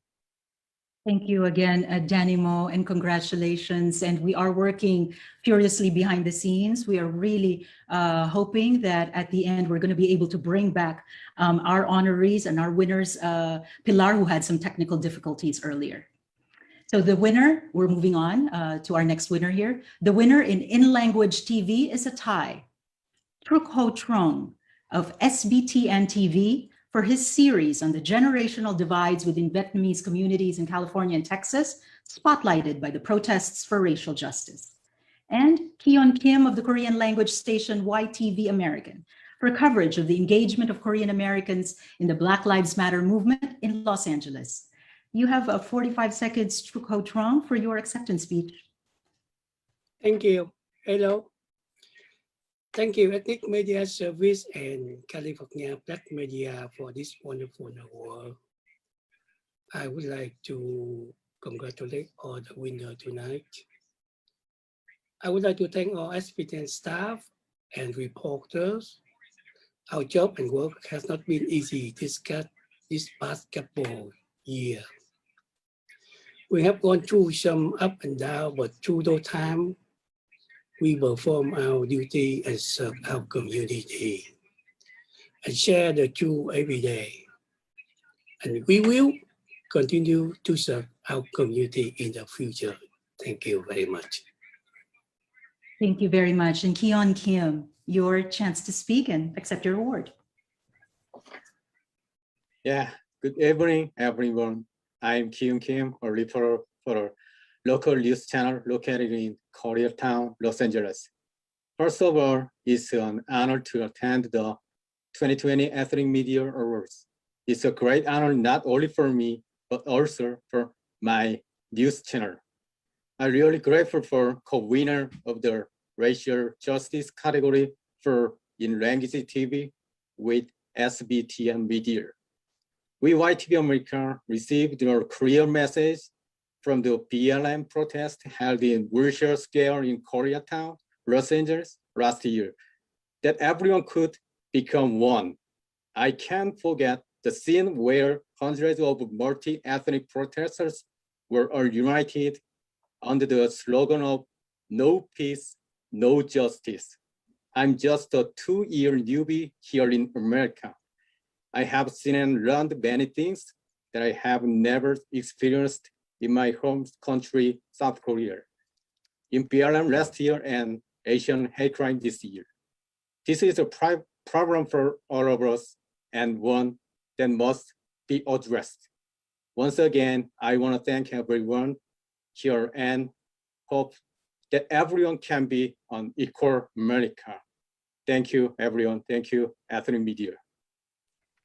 Thank you again, Danimo, and congratulations. And we are working furiously behind the scenes. We are really hoping that at the end, we're going to be able to bring back our honorees and our winners, Pilar, who had some technical difficulties earlier. So the winner, we're moving on to our next winner here. The winner in language TV is a tie. Truc Ho Trong of SBTN TV, for his series on the generational divides within Vietnamese communities in California and Texas, spotlighted by the protests for racial justice. And Keon Kim of the Korean language station YTV American, for coverage of the engagement of Korean Americans in the Black Lives Matter movement in Los Angeles. You have 45 seconds, Truc Ho Trong, for your acceptance speech. Thank you. Hello. Thank you, Ethnic Media Service and California Black Media, for this wonderful award. I would like to congratulate all the winners tonight. I would like to thank all SBTN staff and reporters. Our job and work has not been easy this past couple years. We have gone through some up and down, but through those times, we perform our duty and serve our community and share the truth every day. And we will continue to serve our community in the future. Thank you very much. Thank you very much. And Keon Kim, your chance to speak and accept your award. Yeah, good evening, everyone. I'm Keon Kim, a reporter for local news channel located in Koreatown, Los Angeles. First of all, it's an honor to attend the 2020 Ethnic Media Awards. It's a great honor not only for me, but also for my news channel. I'm really grateful for co-winner of the Racial Justice category for in language TV with SBTN Media. We YTV America received our clear message from the BLM protest held in virtual scale in Koreatown, Los Angeles last year, that everyone could become one. I can't forget the scene where hundreds of multi-ethnic protesters were all united under the slogan of no peace, no justice. I'm just a 2-year newbie here in America. I have seen and learned many things that I have never experienced in my home country, South Korea, in BLM last year and Asian hate crime this year. This is a problem for all of us and one that must be addressed. Once again, I want to thank everyone here and hope that everyone can be an equal America. Thank you, everyone. Thank you, Ethnic Media.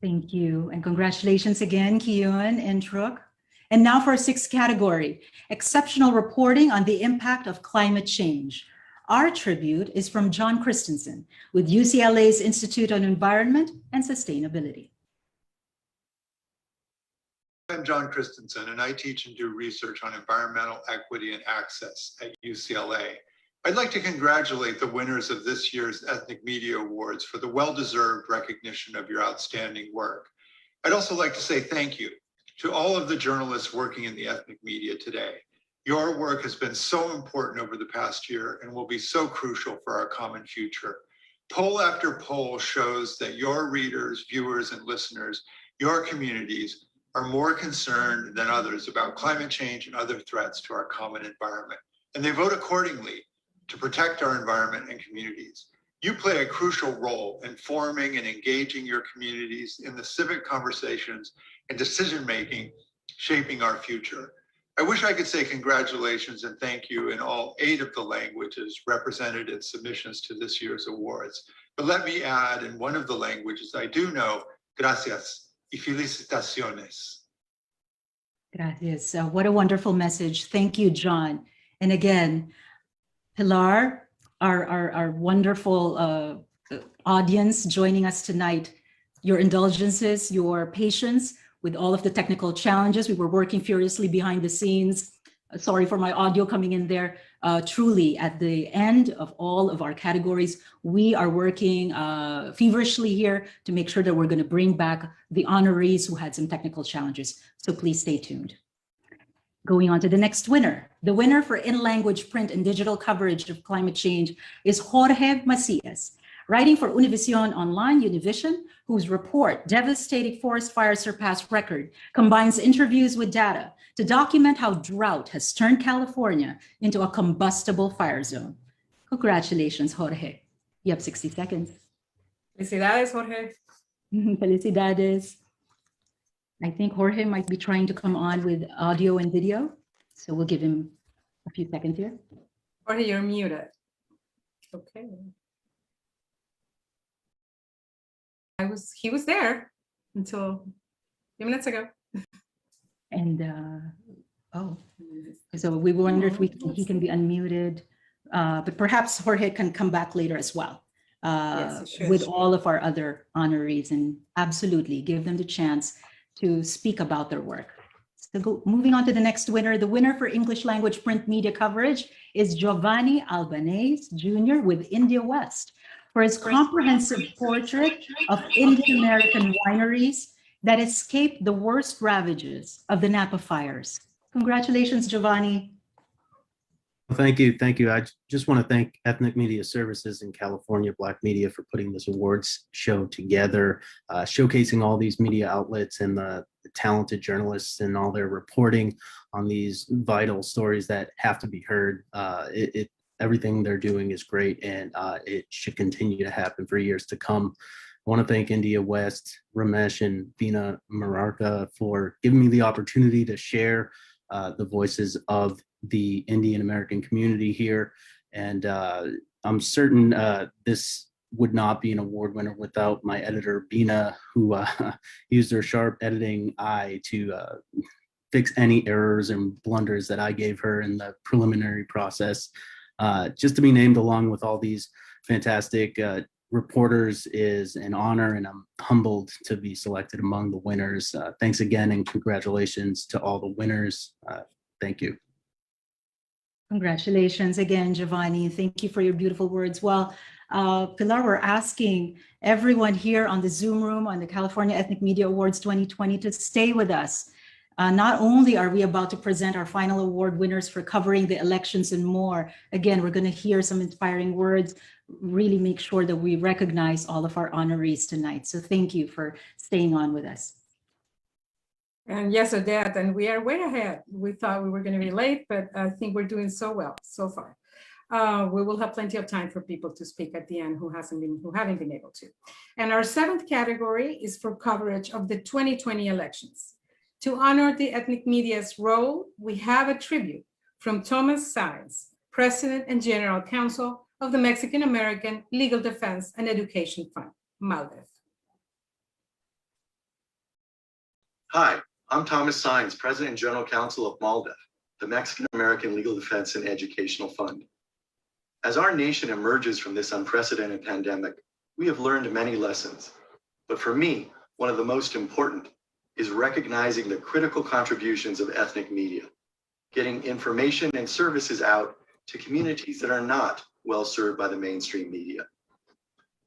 Thank you. And congratulations again, Kyun and Truk. And now for our sixth category, exceptional reporting on the impact of climate change. Our tribute is from John Christensen with UCLA's Institute on Environment and Sustainability. I'm John Christensen, and I teach and do research on environmental equity and access at UCLA. I'd like to congratulate the winners of this year's Ethnic Media Awards for the well-deserved recognition of your outstanding work. I'd also like to say thank you to all of the journalists working in the ethnic media today. Your work has been so important over the past year and will be so crucial for our common future. Poll after poll shows that your readers, viewers, and listeners, your communities, are more concerned than others about climate change and other threats to our common environment, and they vote accordingly to protect our environment and communities. You play a crucial role in forming and engaging your communities in the civic conversations and decision-making shaping our future. I wish I could say congratulations and thank you in all 8 of the languages represented in submissions to this year's awards. But let me add in one of the languages I do know, gracias y felicitaciones. Gracias. What a wonderful message. Thank you, John. And again, Pilar, our wonderful audience joining us tonight, your indulgences, your patience with all of the technical challenges. We were working furiously behind the scenes. Sorry for my audio coming in there. Truly, at the end of all of our categories, we are working feverishly here to make sure that we're going to bring back the honorees who had some technical challenges. So please stay tuned. Going on to the next winner. The winner for in-language print and digital coverage of climate change is Jorge Macias, writing for Univision Online, Univision, whose report, Devastating Forest Fire Surpass Record, combines interviews with data to document how drought has turned California into a combustible fire zone. Congratulations, Jorge. You have 60 seconds. Felicidades, Jorge. Felicidades. I think Jorge might be trying to come on with audio and video, so we'll give him a few seconds here. Jorge, you're muted. Okay. He was there until a few minutes ago. And so we wonder if he can be unmuted, but perhaps Jorge can come back later as well with all of our other honorees, and absolutely give them the chance to speak about their work. So moving on to the next winner, the winner for English language print media coverage is Giovanni Albanese Jr. with India West for his comprehensive portrait of Indian American wineries that escaped the worst ravages of the Napa fires. Congratulations, Giovanni. Thank you. Thank you. I just want to thank Ethnic Media Services and California Black Media for putting this awards show together, showcasing all these media outlets and the talented journalists and all their reporting on these vital stories that have to be heard. Everything they're doing is great, and it should continue to happen for years to come. I want to thank India West, Ramesh, and Veena Mararka for giving me the opportunity to share the voices of the Indian American community here. And I'm certain this would not be an award winner without my editor, Veena, who used her sharp editing eye to fix any errors and blunders that I gave her in the preliminary process. Just to be named along with all these fantastic reporters is an honor, and I'm humbled to be selected among the winners. Thanks again, and congratulations to all the winners. Thank you. Congratulations again, Giovanni. Thank you for your beautiful words. Well, Pilar, we're asking everyone here on the Zoom room on the California Ethnic Media Awards 2020 to stay with us. Not only are we about to present our final award winners for covering the elections and more, again, we're going to hear some inspiring words, really make sure that we recognize all of our honorees tonight. So thank you for staying on with us. And yes, Odette, and we are way ahead. We thought we were going to be late, but I think we're doing so well so far. We will have plenty of time for people to speak at the end who haven't been able to. And our 7th category is for coverage of the 2020 elections. To honor the ethnic media's role, we have a tribute from Thomas Saenz, President and General Counsel of the Mexican American Legal Defense and Education Fund, MALDEF. Hi, I'm Thomas Sines, President and General Counsel of MALDEF, the Mexican American Legal Defense and Educational Fund. As our nation emerges from this unprecedented pandemic, we have learned many lessons. But for me, one of the most important is recognizing the critical contributions of ethnic media, getting information and services out to communities that are not well served by the mainstream media.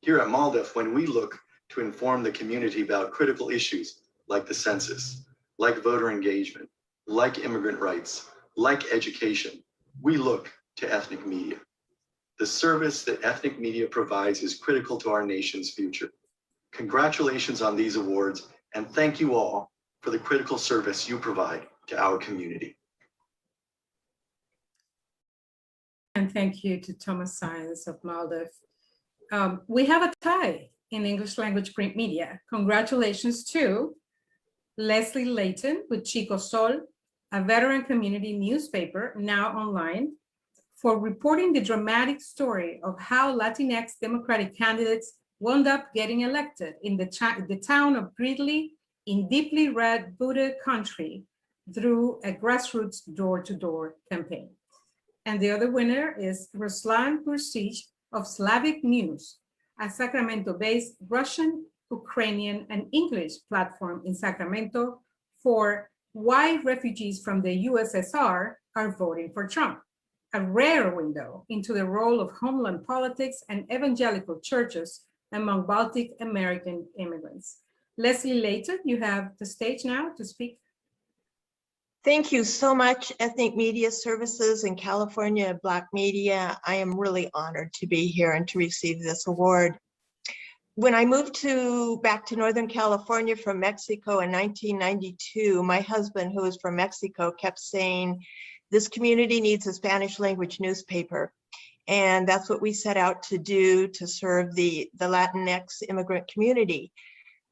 Here at MALDEF, when we look to inform the community about critical issues like the census, like voter engagement, like immigrant rights, like education, we look to ethnic media. The service that ethnic media provides is critical to our nation's future. Congratulations on these awards, and thank you all for the critical service you provide to our community. And thank you to Thomas Sines of MALDEF. We have a tie in English language print media. Congratulations to Leslie Layton with Chico Sol, a veteran community newspaper now online, for reporting the dramatic story of how Latinx Democratic candidates wound up getting elected in the town of Gridley in deeply red Buddha country through a grassroots door-to-door campaign. And the other winner is Ruslan Bursich of Slavic News, a Sacramento-based Russian, Ukrainian, and English platform in Sacramento for why refugees from the USSR are voting for Trump, a rare window into the role of homeland politics and evangelical churches among Baltic American immigrants. Leslie Layton, you have the stage now to speak. Thank you so much, Ethnic Media Services and California Black Media. I am really honored to be here and to receive this award. When I moved back to Northern California from Mexico in 1992, my husband, who is from Mexico, kept saying, this community needs a Spanish language newspaper. And that's what we set out to do to serve the Latinx immigrant community.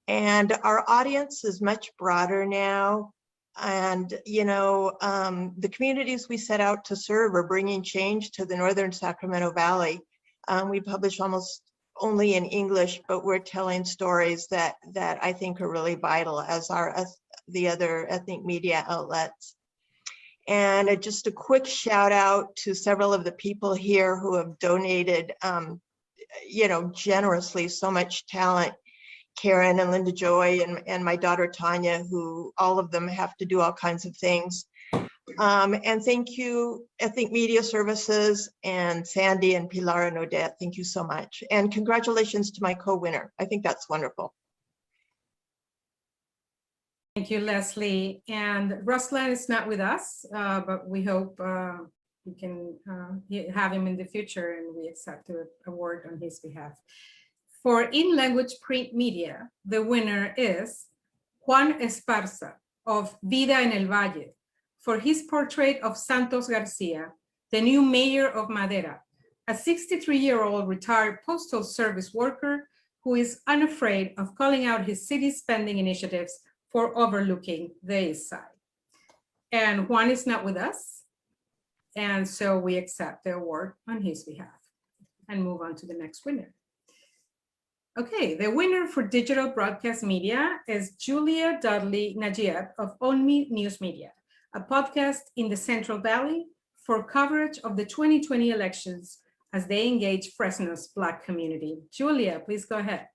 And our audience is much broader now. And, you know, the communities we set out to serve are bringing change to the Northern Sacramento Valley. We publish almost only in English, but we're telling stories that I think are really vital as the other ethnic media outlets. And just a quick shout out to several of the people here who have donated, you know, generously so much talent. Karen and Linda Joy and my daughter Tanya, who all of them have to do all kinds of things. And thank you, Ethnic Media Services and Sandy and Pilar and Odette. Thank you so much. And congratulations to my co-winner. I think that's wonderful. Thank you, Leslie. And Ruslan is not with us, but we hope we can have him in the future, and we accept the award on his behalf. For in-language print media, the winner is Juan Esparza of Vida en el Valle for his portrait of Santos Garcia, the new mayor of Madera, a 63-year-old retired postal service worker who is unafraid of calling out his city's spending initiatives for overlooking the East Side. And Juan is not with us, and so we accept the award on his behalf and move on to the next winner. Okay, the winner for digital broadcast media is Julia Dudley Najib of ONME News Media, a podcast in the Central Valley for coverage of the 2020 elections as they engage Fresno's Black community. Julia, please go ahead.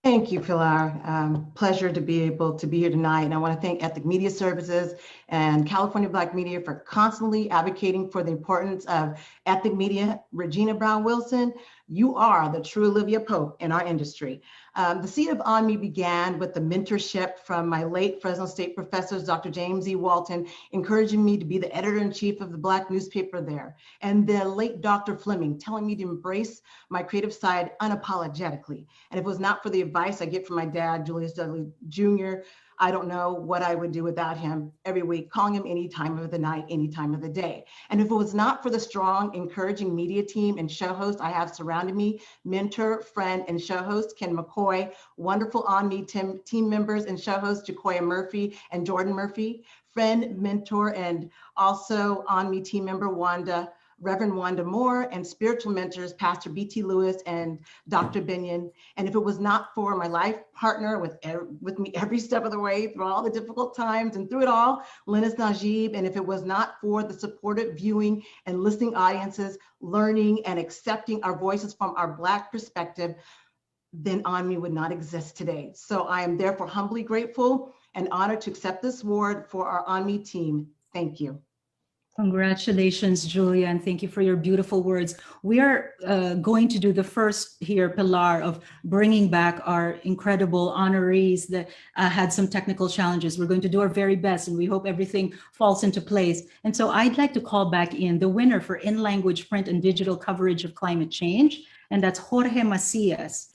Thank you, Pilar. Pleasure to be able to be here tonight. And I want to thank Ethnic Media Services and California Black Media for constantly advocating for the importance of ethnic media. Regina Brown Wilson, you are the true Olivia Pope in our industry. The seed of On Me began with the mentorship from my late Fresno State professors, Dr. James E. Walton, encouraging me to be the editor-in-chief of the Black newspaper there, and the late Dr. Fleming telling me to embrace my creative side unapologetically. And if it was not for the advice I get from my dad, Julius Dudley Jr., I don't know what I would do without him every week, calling him any time of the night, any time of the day. And if it was not for the strong, encouraging media team and show host I have surrounded me, mentor, friend, and show host Ken McCoy, wonderful On Me team members and show hosts Jacoya Murphy and Jordan Murphy, friend, mentor, and also On Me team member Wanda Reverend Wanda Moore, and spiritual mentors, Pastor B.T. Lewis and Dr. Binion. And if it was not for my life partner with me every step of the way through all the difficult times and through it all, Linus Najib, and if it was not for the supportive viewing and listening audiences, learning and accepting our voices from our Black perspective, then ONME would not exist today. So I am therefore humbly grateful and honored to accept this award for our ONME team. Thank you. Congratulations, Julia, and thank you for your beautiful words. We are going to do the first here, Pilar, of bringing back our incredible honorees that had some technical challenges. We're going to do our very best, and we hope everything falls into place. And so I'd like to call back in the winner for in-language print and digital coverage of climate change, and that's Jorge Macias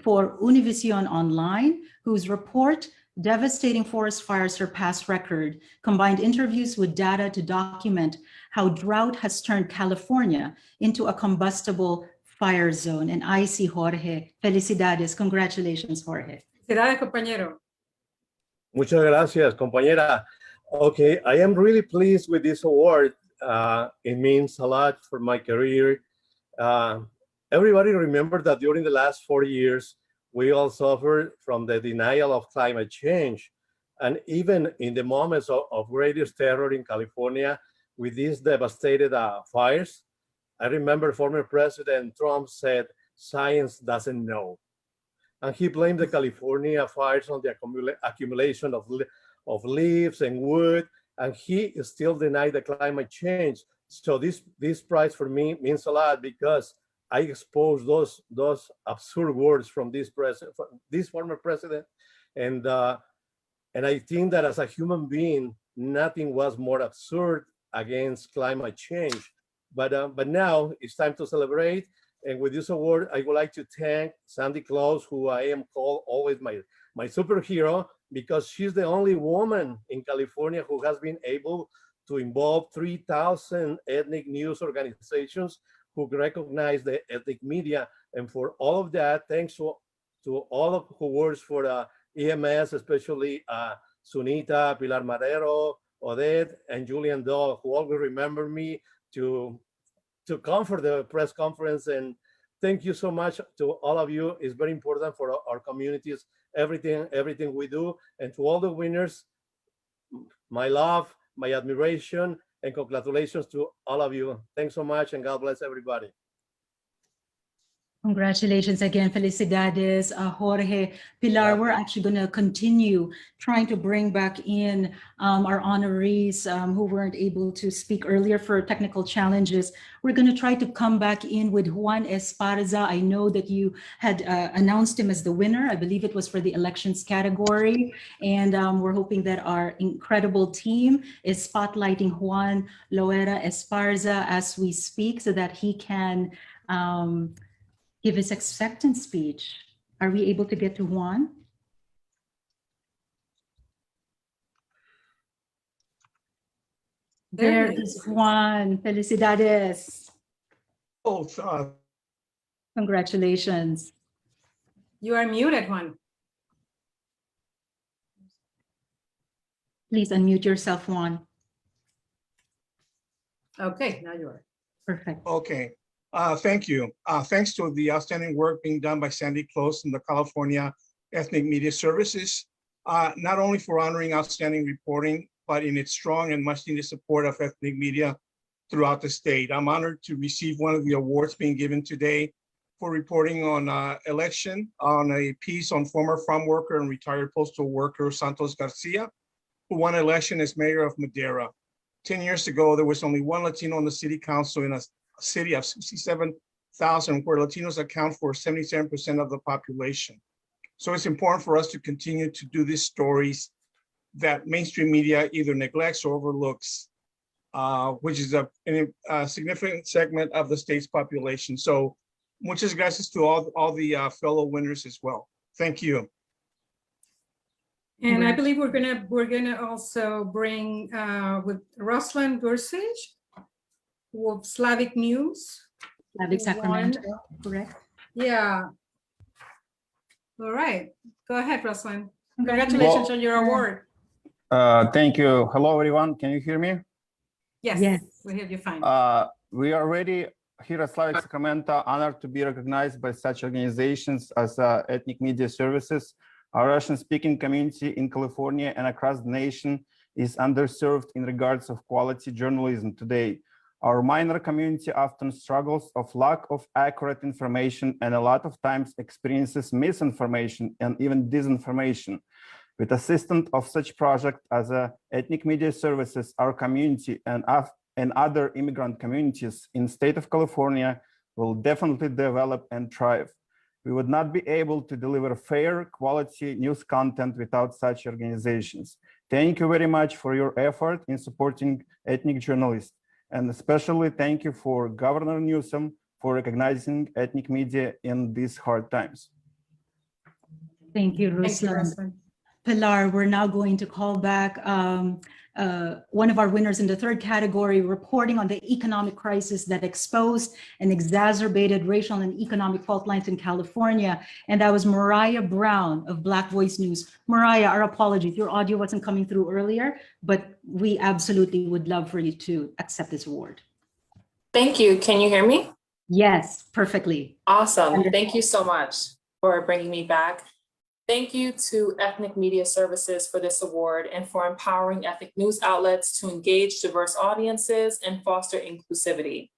for Univision Online, whose report, Devastating Forest Fires Surpass Record, combined interviews with data to document how drought has turned California into a combustible fire zone. And I see Jorge. Felicidades. Congratulations, Jorge. Felicidades, compañero. Muchas gracias, compañera. Okay, I am really pleased with this award. It means a lot for my career. Everybody remember that during the last 40 years, we all suffered from the denial of climate change. And even in the moments of greatest terror in California, with these devastated fires, I remember former President Trump said, science doesn't know. And he blamed the California fires on the accumulation of leaves and wood, and he still denied the climate change. So this prize for me means a lot because I exposed those absurd words from this former president, and I think that as a human being, nothing was more absurd against climate change. But now it's time to celebrate, and with this award, I would like to thank Sandy Claus, who I am called always my superhero, because she's the only woman in California who has been able to involve 3,000 ethnic news organizations who recognize the ethnic media. And for all of that, thanks to all of who works for EMS, especially Sunita, Pilar Marrero, Odette, and Julian Dahl, who always remember me to come for the press conference. And thank you so much to all of you. It's very important for our communities, everything we do. And to all the winners, my love, my admiration, and congratulations to all of you. Thanks so much, and God bless everybody. Congratulations again, felicidades, Jorge. Pilar, we're actually going to continue trying to bring back in our honorees who weren't able to speak earlier for technical challenges. We're going to try to come back in with Juan Esparza. I know that you had announced him as the winner. I believe it was for the elections category. And we're hoping that our incredible team is spotlighting Juan Loera Esparza as we speak so that he can give his acceptance speech. Are we able to get to Juan? There is Juan. Felicidades. Oh, congratulations. You are muted, Juan. Please unmute yourself, Juan. Okay, now you are. Perfect. Okay. Thank you. Thanks to the outstanding work being done by Sandy Close and the California Ethnic Media Services, not only for honoring outstanding reporting, but in its strong and much needed support of ethnic media throughout the state. I'm honored to receive one of the awards being given today for reporting on election on a piece on former farm worker and retired postal worker Santos Garcia, who won election as mayor of Madera. 10 years ago, there was only one Latino on the city council in a city of 67,000, where Latinos account for 77% of the population. So it's important for us to continue to do these stories that mainstream media either neglects or overlooks, which is a significant segment of the state's population. So muchas gracias to all the fellow winners as well. Thank you. And I believe we're gonna also bring with Ruslan Gursich with Slavic News. Slavic Sacramento, correct? Yeah. All right. Go ahead, Ruslan. Congratulations on your award. Thank you. Hello, everyone. Can you hear me? Yes. We hear you fine. We are already here at Slavic Sacramento, honored to be recognized by such organizations as Ethnic Media Services. Our Russian-speaking community in California and across the nation is underserved in regards of quality journalism today. Our minor community often struggles of lack of accurate information and a lot of times experiences misinformation and even disinformation. With assistance of such project as Ethnic Media Services, our community and other immigrant communities in the state of California will definitely develop and thrive. We would not be able to deliver fair quality news content without such organizations. Thank you very much for your effort in supporting ethnic journalists. And especially thank you for Governor Newsom for recognizing ethnic media in these hard times. Thank you, Ruslan. Pilar, we're now going to call back one of our winners in the third category, reporting on the economic crisis that exposed and exacerbated racial and economic fault lines in California. And that was Mariah Brown of Black Voice News. Mariah, our apologies, your audio wasn't coming through earlier, but we absolutely would love for you to accept this award. Thank you. Can you hear me? Yes, perfectly. Awesome. Wonderful. Thank you so much for bringing me back. Thank you to Ethnic Media Services for this award and for empowering ethnic news outlets to engage diverse audiences and foster inclusivity.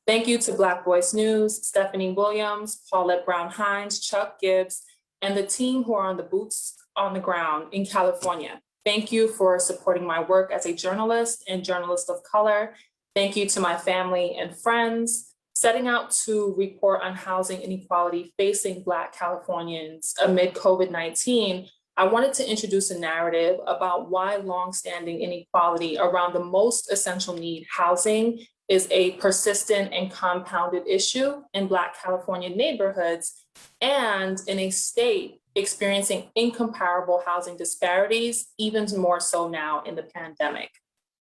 Thank you to Black Voice News, Stephanie Williams, Paulette Brown-Hines, Chuck Gibbs, and the team who are on the boots on the ground in California. Thank you for supporting my work as a journalist and journalist of color. Thank you to my family and friends. Setting out to report on housing inequality facing Black Californians amid COVID-19, I wanted to introduce a narrative about why longstanding inequality around the most essential need, housing, is a persistent and compounded issue in Black California neighborhoods and in a state experiencing incomparable housing disparities, even more so now in the pandemic.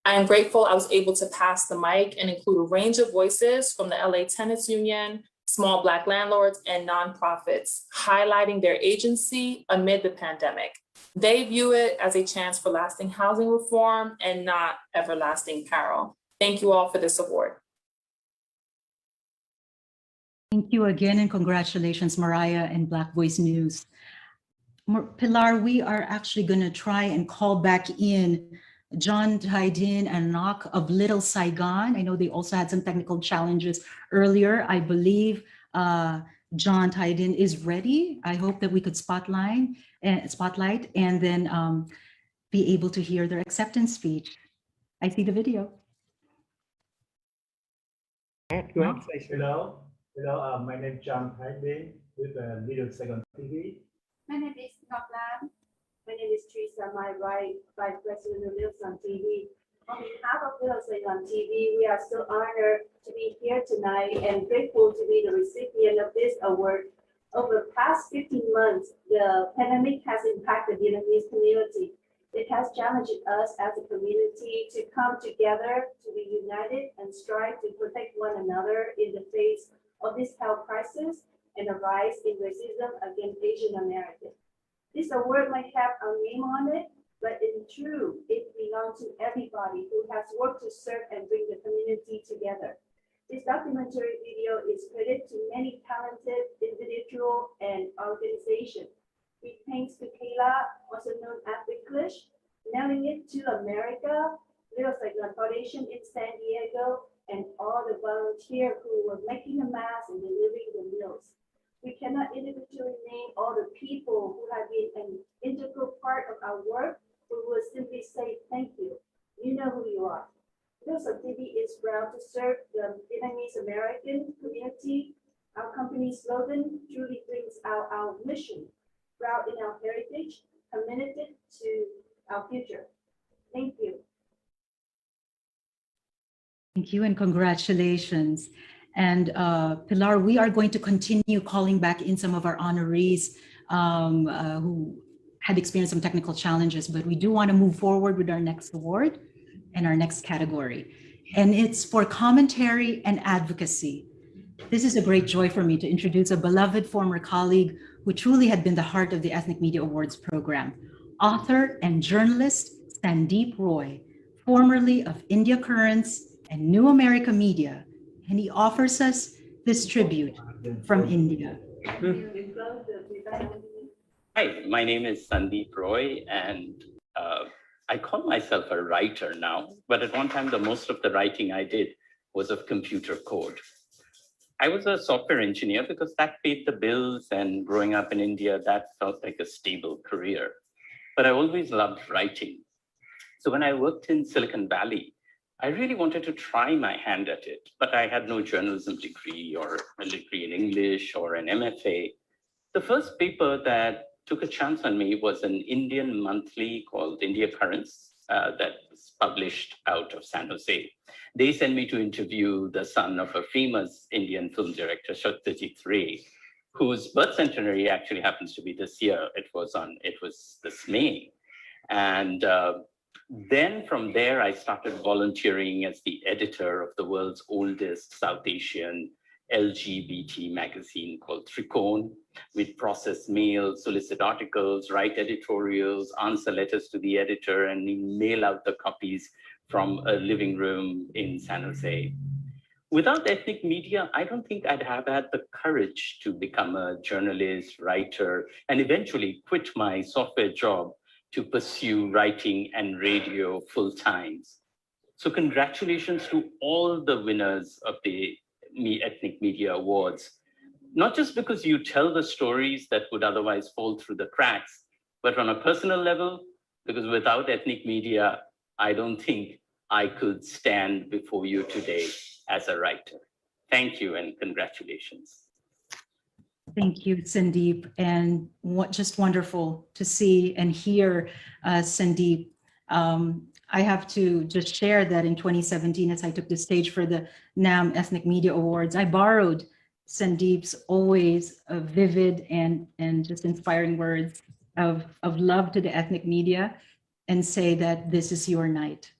I am grateful I was able to pass the mic and include a range of voices from the LA Tenants Union, small Black landlords, and nonprofits, highlighting their agency amid the pandemic. They view it as a chance for lasting housing reform and not everlasting peril. Thank you all for this award. Thank you again, and congratulations, Mariah and Black Voice News. Pilar, we are actually going to try and call back in John Tydin and Knock of Little Saigon. I know they also had some technical challenges earlier. I believe John Tydin is ready. I hope that we could spotlight and then be able to hear their acceptance speech. I see the video. You have to say hello. Hello, my name is John Tydin with Little Saigon TV. My name is Ngọc Lam. My name is Teresa, my Vice President of Little Sun TV. On behalf of Little Saigon TV, we are so honored to be here tonight and grateful to be the recipient of this award. Over the past 15 months, the pandemic has impacted the Vietnamese community. It has challenged us as a community to come together, to be united and strive to protect one another in the face of this health crisis and a rise in racism against Asian Americans. This award might have our name on it, but in truth, it belongs to everybody who has worked to serve and bring the community together. This documentary video is credited to many talented individuals and organizations. Big thanks to Kayla, also known as English, mailing it to America, Little Saigon Foundation in San Diego, and all the volunteers who were making the masks and delivering the meals. We cannot individually name all the people who have been an integral part of our work. We will simply say thank you. You know who you are. Little Sun TV is proud to serve the Vietnamese American community. Our company's slogan truly brings out our mission, proud in our heritage, committed to our future. Thank you. Thank you and congratulations. And Pilar, we are going to continue calling back in some of our honorees who had experienced some technical challenges, but we do want to move forward with our next award and our next category. And it's for commentary and advocacy. This is a great joy for me to introduce a beloved former colleague who truly had been the heart of the Ethnic Media Awards program, author and journalist Sandeep Roy, formerly of India Currents, and New America Media, and he offers us this tribute from India. Hi, my name is Sandeep Roy, and I call myself a writer now, but at one time, the most of the writing I did was of computer code. I was a software engineer because that paid the bills, and growing up in India, that felt like a stable career. But I always loved writing. So when I worked in Silicon Valley, I really wanted to try my hand at it, but I had no journalism degree or a degree in English or an MFA. The first paper that took a chance on me was an Indian monthly called India Currents that was published out of San Jose. They sent me to interview the son of a famous Indian film director, Satyajit Ray, whose birth centenary actually happens to be this year. It was this May. And then from there, I started volunteering as the editor of the world's oldest South Asian LGBT magazine called Trikon. We'd process mail, solicit articles, write editorials, answer letters to the editor, and mail out the copies from a living room in San Jose. Without ethnic media, I don't think I'd have had the courage to become a journalist, writer, and eventually quit my software job to pursue writing and radio full time. So congratulations to all the winners of the Ethnic Media Awards, not just because you tell the stories that would otherwise fall through the cracks, but on a personal level, because without ethnic media, I don't think I could stand before you today as a writer. Thank you and congratulations. Thank you, Sandeep, and just wonderful to see and hear, Sandeep. I have to just share that in 2017, as I took the stage for the NAM Ethnic Media Awards, I borrowed Sandeep's always vivid and just inspiring words of love to the ethnic media and say that this is your night.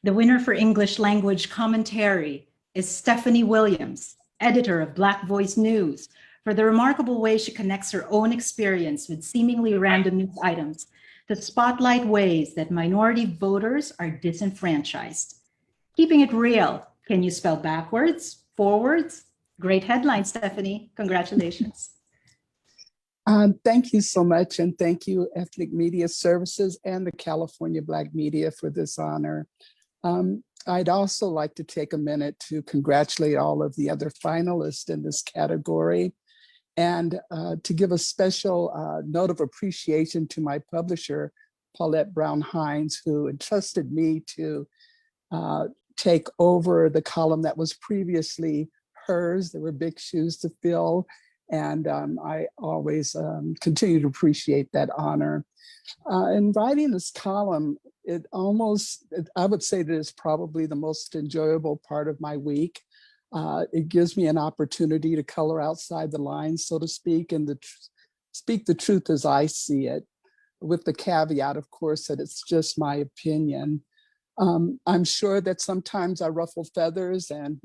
The winner for English language commentary is Stephanie Williams, editor of Black Voice News, for the remarkable way she connects her own experience with seemingly random news items to spotlight ways that minority voters are disenfranchised. Keeping it real, can you spell backwards, forwards? Great headline, Stephanie. Congratulations. Thank you so much, and thank you, Ethnic Media Services and the California Black Media for this honor. I'd also like to take a minute to congratulate all of the other finalists in this category and to give a special note of appreciation to my publisher, Paulette Brown-Hines, who entrusted me to take over the column that was previously hers. There were big shoes to fill, and I always continue to appreciate that honor. In writing this column, I would say that it's probably the most enjoyable part of my week. It gives me an opportunity to color outside the lines, so to speak, and speak the truth as I see it, with the caveat, of course, that it's just my opinion. I'm sure that sometimes I ruffle feathers, and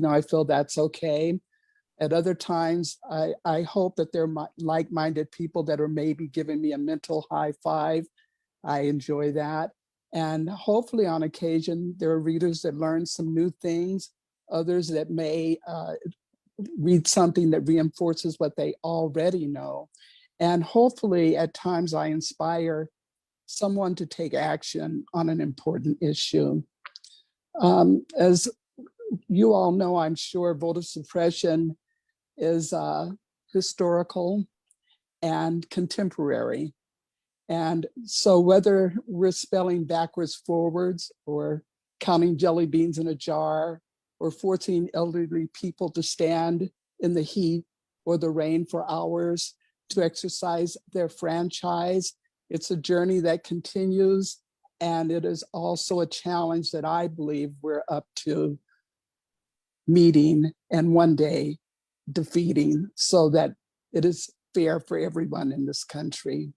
I feel that's okay. At other times, I hope that they're like-minded people that are maybe giving me a mental high five. I enjoy that. And hopefully on occasion, there are readers that learn some new things, others that may read something that reinforces what they already know. And hopefully at times I inspire someone to take action on an important issue. As you all know, I'm sure voter suppression is historical and contemporary. And so whether we're spelling backwards forwards or counting jelly beans in a jar or forcing elderly people to stand in the heat or the rain for hours to exercise their franchise, it's a journey that continues. And it is also a challenge that I believe we're up to meeting and one day defeating so that it is fair for everyone in this country.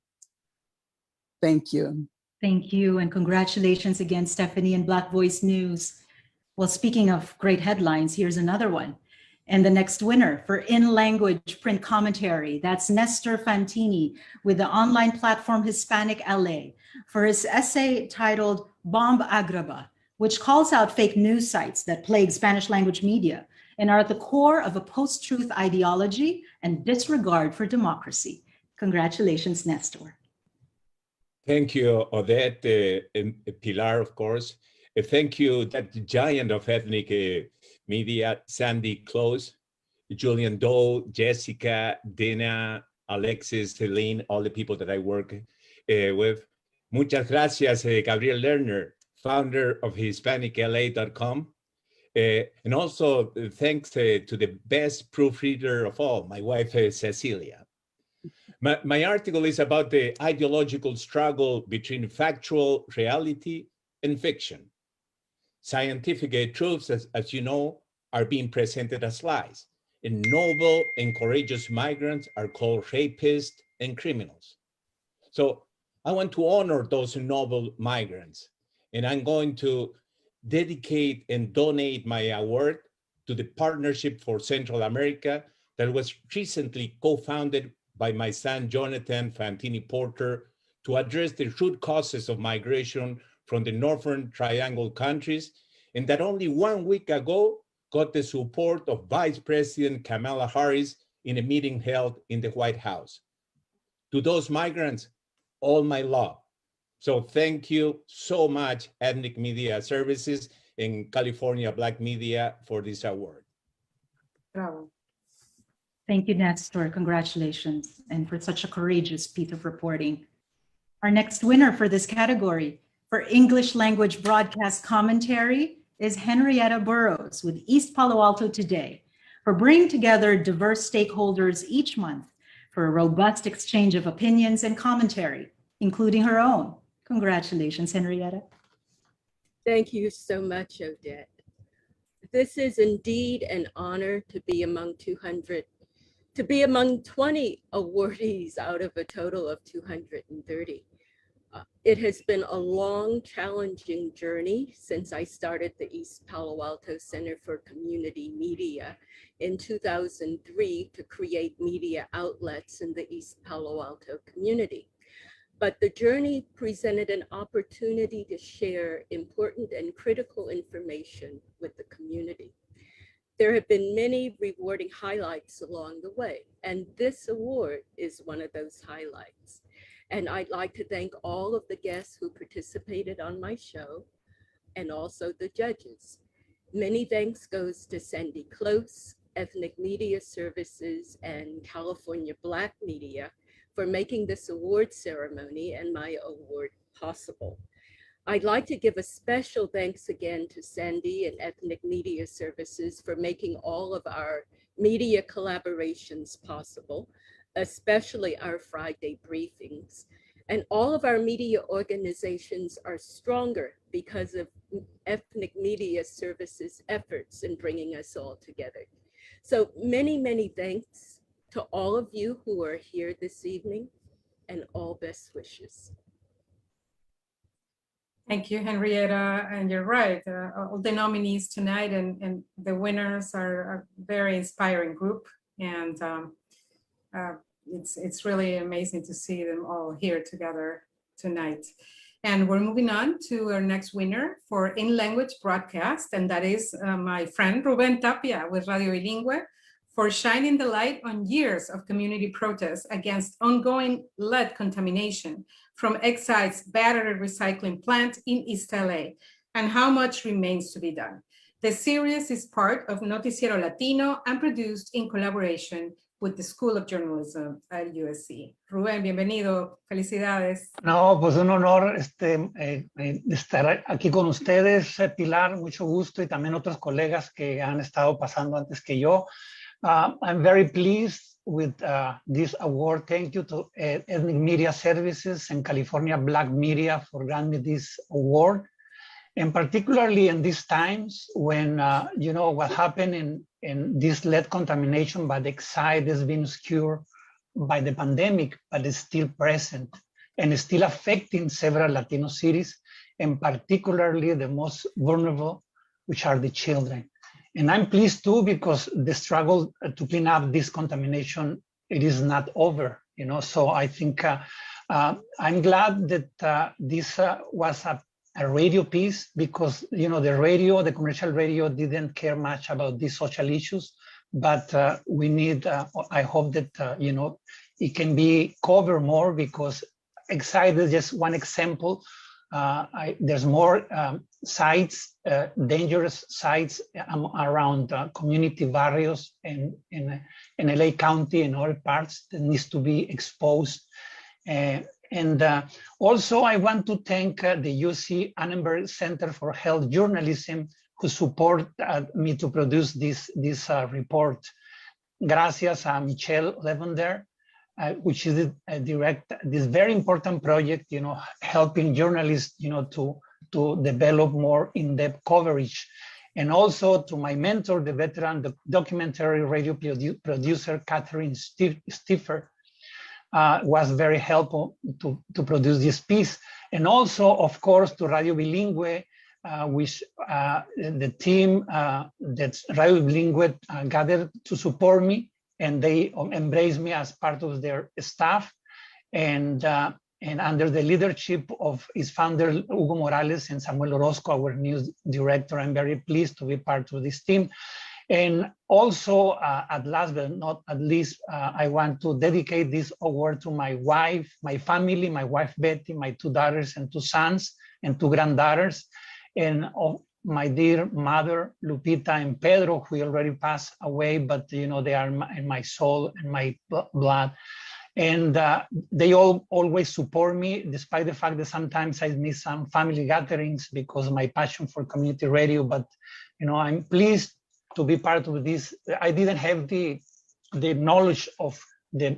Thank you. Thank you, and congratulations again, Stephanie and Black Voice News. Well, speaking of great headlines, here's another one. And the next winner for in-language print commentary, that's Nestor Fantini with the online platform Hispanic LA for his essay titled Bomb Agraba, which calls out fake news sites that plague Spanish language media and are at the core of a post-truth ideology and disregard for democracy. Congratulations, Nestor. Thank you, Odette, and Pilar, of course. Thank you, that giant of ethnic media, Sandy Close, Julian Doe, Jessica, Dina, Alexis, Celine, all the people that I work with. Muchas gracias, Gabriel Lerner, founder of HispanicLA.com. And also thanks to the best proofreader of all, my wife, Cecilia. My article is about the ideological struggle between factual reality and fiction. Scientific truths, as you know, are being presented as lies, and noble and courageous migrants are called rapists and criminals. So I want to honor those noble migrants, and I'm going to dedicate and donate my award to the Partnership for Central America that was recently co-founded by my son, Jonathan Fantini Porter, to address the root causes of migration from the Northern Triangle countries, and that only 1 week ago got the support of Vice President Kamala Harris in a meeting held in the White House. To those migrants, all my love. So thank you so much, Ethnic Media Services and California Black Media, for this award. Bravo. Thank you, Nestor. Congratulations, and for such a courageous piece of reporting. Our next winner for this category for English language broadcast commentary is Henrietta Burrows with East Palo Alto Today for bringing together diverse stakeholders each month for a robust exchange of opinions and commentary, including her own. Congratulations, Henrietta. Thank you so much, Odette. This is indeed an honor to be among 20 awardees out of a total of 230. It has been a long, challenging journey since I started the East Palo Alto Center for Community Media in 2003 to create media outlets in the East Palo Alto community. But the journey presented an opportunity to share important and critical information with the community. There have been many rewarding highlights along the way, and this award is one of those highlights. And I'd like to thank all of the guests who participated on my show and also the judges. Many thanks goes to Sandy Close, Ethnic Media Services, and California Black Media for making this award ceremony and my award possible. I'd like to give a special thanks again to Sandy and Ethnic Media Services for making all of our media collaborations possible, especially our Friday briefings. And all of our media organizations are stronger because of Ethnic Media Services' efforts in bringing us all together. So many, many thanks to all of you who are here this evening, and all best wishes. Thank you, Henrietta. And you're right, all the nominees tonight and the winners are a very inspiring group. And it's really amazing to see them all here together tonight. And we're moving on to our next winner for in-language broadcast, and that is my friend Ruben Tapia with Radio Bilingüe for shining the light on years of community protests against ongoing lead contamination from Exide's battery recycling plant in East LA, and how much remains to be done. The series is part of Noticiero Latino and produced in collaboration with the School of Journalism at USC. Rubén, bienvenido, felicidades. No, pues un honor estar aquí con ustedes, Pilar, mucho gusto, y también otros colegas que han estado pasando antes que yo. I'm very pleased with this award. Thank you to Ethnic Media Services and California Black Media for granting me this award. And particularly in these times when, you know, what happened in this lead contamination by the Exide has been obscured by the pandemic, but is still present and is still affecting several Latino cities, and particularly the most vulnerable, which are the children. And I'm pleased too, because the struggle to clean up this contamination, it is not over, you know. So I think I'm glad that this was a radio piece because, the commercial radio didn't care much about these social issues, but we need, I hope that, it can be covered more because Excite is just one example. There's more sites, dangerous sites around community barrios in LA County and other parts that needs to be exposed. And also I want to thank the UC Annenberg Center for Health Journalism who support me to produce this report. Gracias a Michelle Levender, which is this very important project, helping journalists, to develop more in-depth coverage. And also to my mentor, the veteran, the documentary radio producer, Catherine Stiffer, was very helpful to produce this piece. And also, of course, to Radio Bilingüe, which the team that's Radio Bilingüe gathered to support me, and they embraced me as part of their staff. And under the leadership of its founder, Hugo Morales, and Samuel Orozco, our news director, I'm very pleased to be part of this team. And also, at last but not at least, I want to dedicate this award to my wife, my family, my wife Betty, my 2 daughters and 2 sons and 2 granddaughters, and my dear mother, Lupita and Pedro, who already passed away, but they are in my soul and my blood. And they all always support me, despite the fact that sometimes I miss some family gatherings because of my passion for community radio. But I'm pleased to be part of this. I didn't have the knowledge of the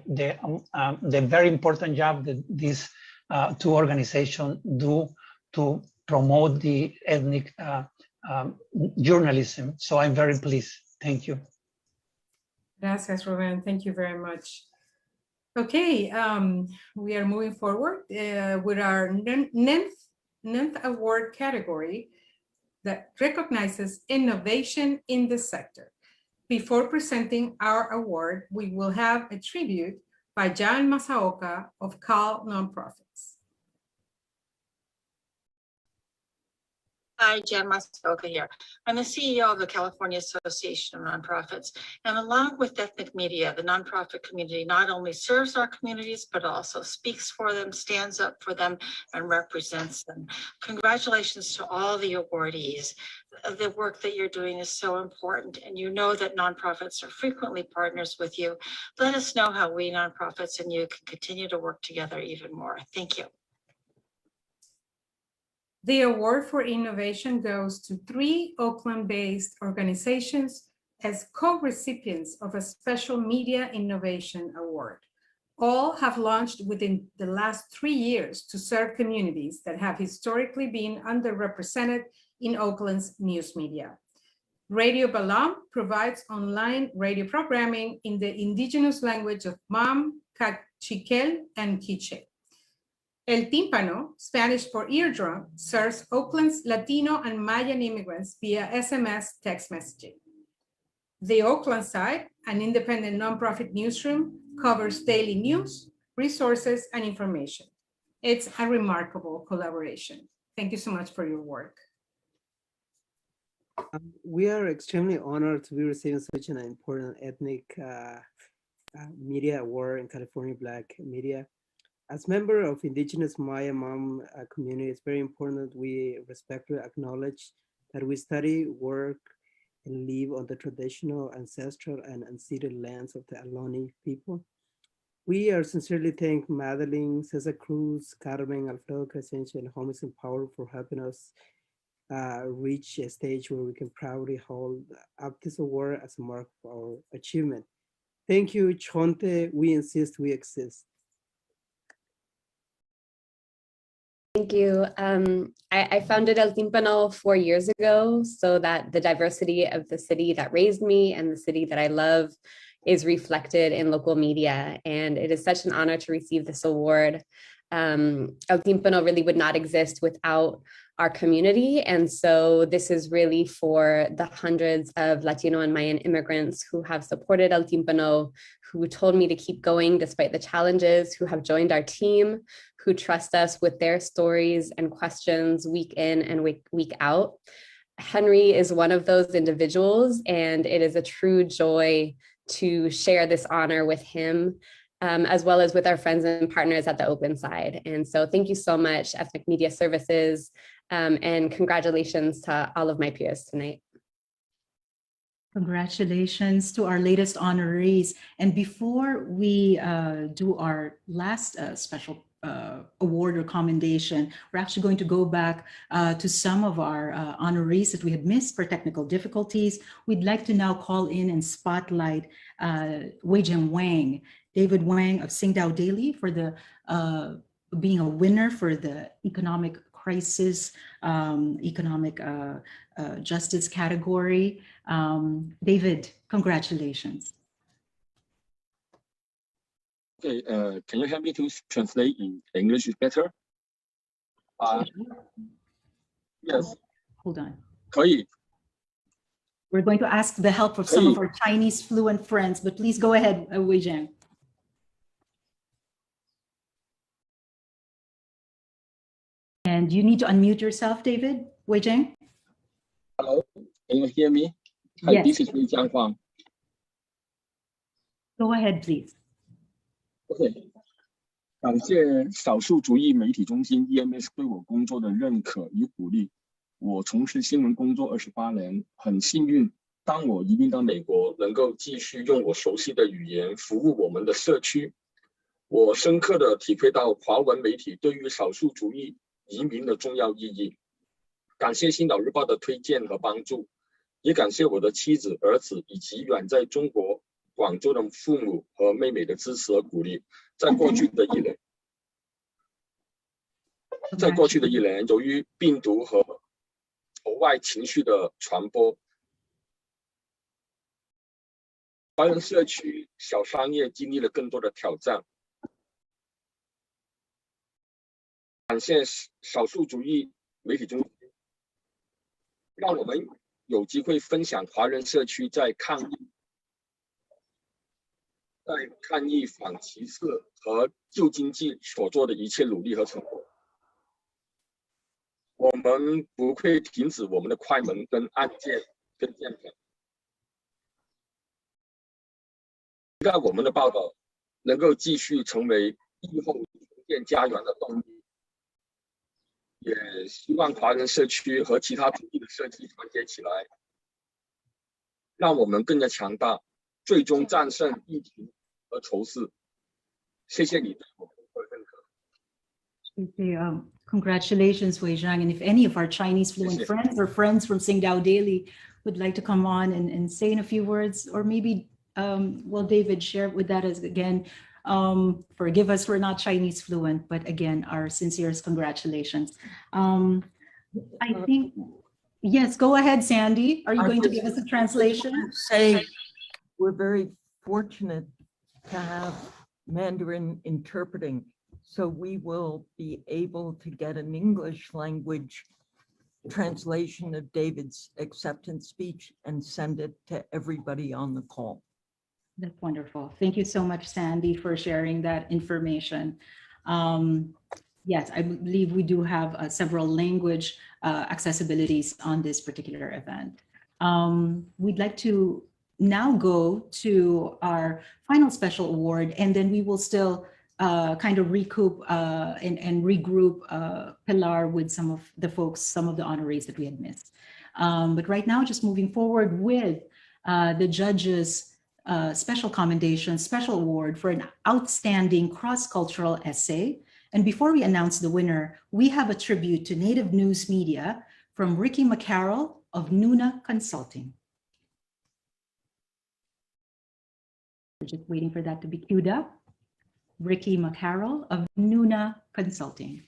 very important job that these 2 organizations do to promote the ethnic journalism. So I'm very pleased. Thank you. Gracias, Ruben. Thank you very much. Okay, we are moving forward with our ninth award category that recognizes innovation in the sector. Before presenting our award, we will have a tribute by Jan Masaoka of Cal Nonprofits. Hi, Jan Masaoka here. I'm the CEO of the California Association of Nonprofits, and along with ethnic media, the nonprofit community not only serves our communities, but also speaks for them, stands up for them, and represents them. Congratulations to all the awardees. The work that you're doing is so important, and you know that nonprofits are frequently partners with you. Let us know how we nonprofits and you can continue to work together even more. Thank you. The award for innovation goes to 3 Oakland-based organizations as co-recipients of a special media innovation award. All have launched within the last 3 years to serve communities that have historically been underrepresented in Oakland's news media. Radio Balam provides online radio programming in the indigenous language of Mam, Cachiquel, and Quiche. El Tímpano, Spanish for eardrum, serves Oakland's Latino and Mayan immigrants via SMS text messaging. The Oakland side, an independent nonprofit newsroom, covers daily news, resources, and information. It's a remarkable collaboration. Thank you so much for your work. We are extremely honored to be receiving such an important ethnic media award in California Black media. As member of indigenous Maya Mam community, it's very important that we respectfully acknowledge that we study, work, and live on the traditional, ancestral, and unceded lands of the Ohlone people. We are sincerely thank Madeline, Cesar Cruz, Carmen, Alfredo Crescencio, and Homies Empowered for helping us reach a stage where we can proudly hold up this award as a mark of our achievement. Thank you, Chonte. We insist we exist. Thank you. I founded El Tímpano 4 years ago so that the diversity of the city that raised me and the city that I love is reflected in local media. And it is such an honor to receive this award. El Tímpano really would not exist without our community. And so this is really for the hundreds of Latino and Mayan immigrants who have supported El Tímpano, who told me to keep going despite the challenges, who have joined our team, who trust us with their stories and questions week in and week out. Henry is one of those individuals, and it is a true joy to share this honor with him, as well as with our friends and partners at the Open Side. And so thank you so much, Ethnic Media Services, and congratulations to all of my peers tonight. Congratulations to our latest honorees. And before we do our last special award or commendation, we're actually going to go back to some of our honorees that we had missed for technical difficulties. We'd like to now call in and spotlight Wei-Jeng Wang, David Wang of Singdao Daily, for the being a winner for the economic crisis, economic justice category. David, congratulations. Okay, can you help me to translate in English is better? Yes. Hold on. 可以. We're going to ask the help of some of our Chinese fluent friends, but please go ahead, Wei-Jeng. And you need to unmute yourself, David. Wei-Jeng? Hello, can you hear me? Hi, Yes. this is Wei-Jeng Huang. Go ahead, please. OK， 感谢少数族裔媒体中心 EMS 对我工作的认可与鼓励。我从事新闻工作28年，很幸运，当我移民到美国，能够继续用我熟悉的语言服务我们的社区。我深刻地体会到华文媒体对于少数族裔移民的重要意义。感谢《星岛日报》的推荐和帮助，也感谢我的妻子、儿子以及远在中国广州的父母和妹妹的支持和鼓励。在过去的一年，由于病毒和国外情绪的传播，华人社区小商业经历了更多的挑战。感谢少数族裔媒体中心，让我们有机会分享华人社区在抗疫反歧视和旧经济所做的一切努力和成果。我们不会停止我们的快门跟按键跟键盘，期待我们的报道能够继续成为疫后重建家园的动力。也希望华人社区和其他族裔的社区团结起来，让我们更加强大，最终战胜疫情和仇视。谢谢你对我们的认可。Congratulations, Wei-Jeng. And if any of our Chinese fluent friends or friends from Singdao Daily would like to come on and say in a few words, or maybe, well, David, share with that as again, forgive us, we're not Chinese fluent, but again, our sincerest congratulations. I think, yes, go ahead, Sandy. Are you going to give us a translation? Say we're very fortunate to have Mandarin interpreting, so we will be able to get an English language translation of David's acceptance speech and send it to everybody on the call. That's wonderful. Thank you so much, Sandy, for sharing that information. Yes, I believe we do have several language accessibilities on this particular event. We'd like to now go to our final special award, and then we will still kind of recoup and regroup Pilar with some of the folks, some of the honorees that we had missed. But right now, just moving forward with the judges' special commendation, special award for an outstanding cross-cultural essay. And before we announce the winner, we have a tribute to Native News Media from Ricky McCarroll of Nuna Consulting. We're just waiting for that to be queued up. Ricky McCarroll of Nuna Consulting.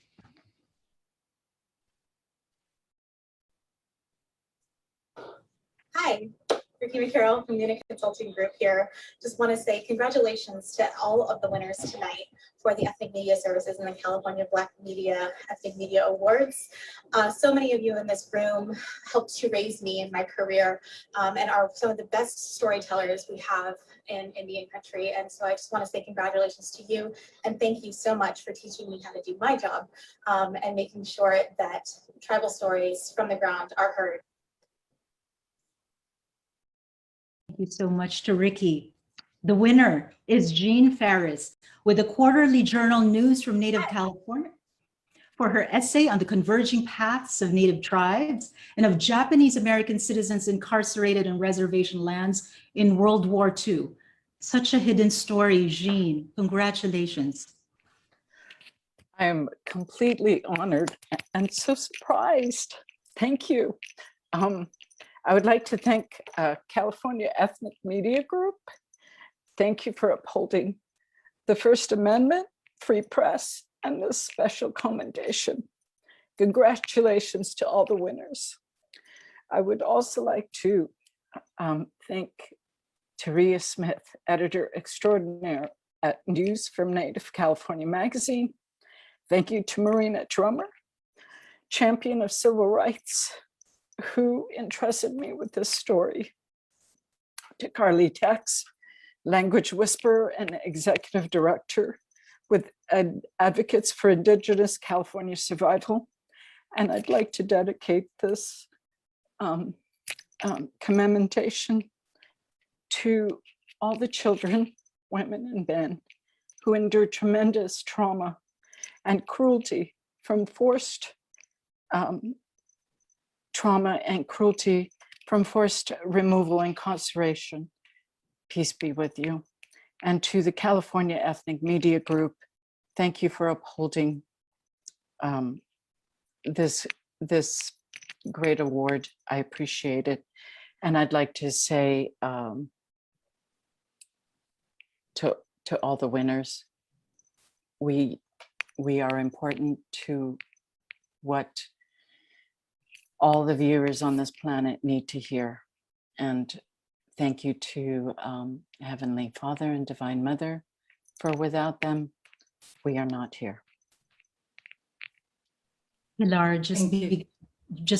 Hi, Ricky Carroll from Munich Consulting Group here. Just want to say congratulations to all of the winners tonight for the Ethnic Media Services and the California Black Media Ethnic Media Awards. So many of you in this room helped to raise me in my career and are some of the best storytellers we have in Indian country. And so I just want to say congratulations to you and thank you so much for teaching me how to do my job and making sure that tribal stories from the ground are heard. Thank you so much to Ricky. The winner is Jean Ferris with the Quarterly Journal News from Native California for her essay on the converging paths of Native tribes and of Japanese American citizens incarcerated in reservation lands in World War II. Such a hidden story, Jean. Congratulations. I am completely honored and so surprised. Thank you. I would like to thank California Ethnic Media Group. Thank you for upholding the First Amendment, free press, and this special commendation. Congratulations to all the winners. I would also like to thank Taria Smith, editor extraordinaire at News from Native California magazine. Thank you to Marina Drummer, champion of civil rights, who entrusted me with this story. To Carly Tex, language whisperer and executive director with Advocates for Indigenous California Survival. And I'd like to dedicate this commendation to all the children, women, and men who endured tremendous trauma and cruelty from forced removal and incarceration. Peace be with you. And to the California Ethnic Media Group, thank you for upholding this great award. I appreciate it. And I'd like to say to all the winners, we are important to what all the viewers on this planet need to hear. And thank you to Heavenly Father and Divine Mother, for without them, we are not here. Pilar, just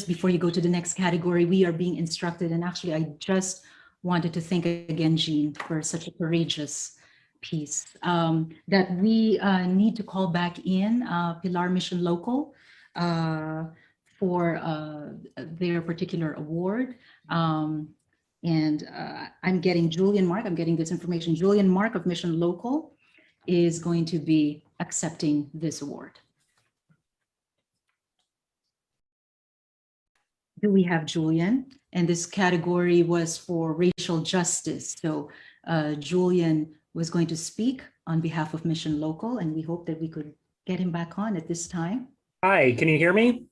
before you go to the next category, we are being instructed, and actually I just wanted to thank again Jean for such a courageous piece, that we need to call back in Pilar Mission Local for their particular award. And I'm getting Julian Mark, I'm getting this information. Julian Mark of Mission Local is going to be accepting this award. Do we have Julian? And this category was for racial justice. So Julian was going to speak on behalf of Mission Local, and we hope that we could get him back on at this time. Hi, can you hear me?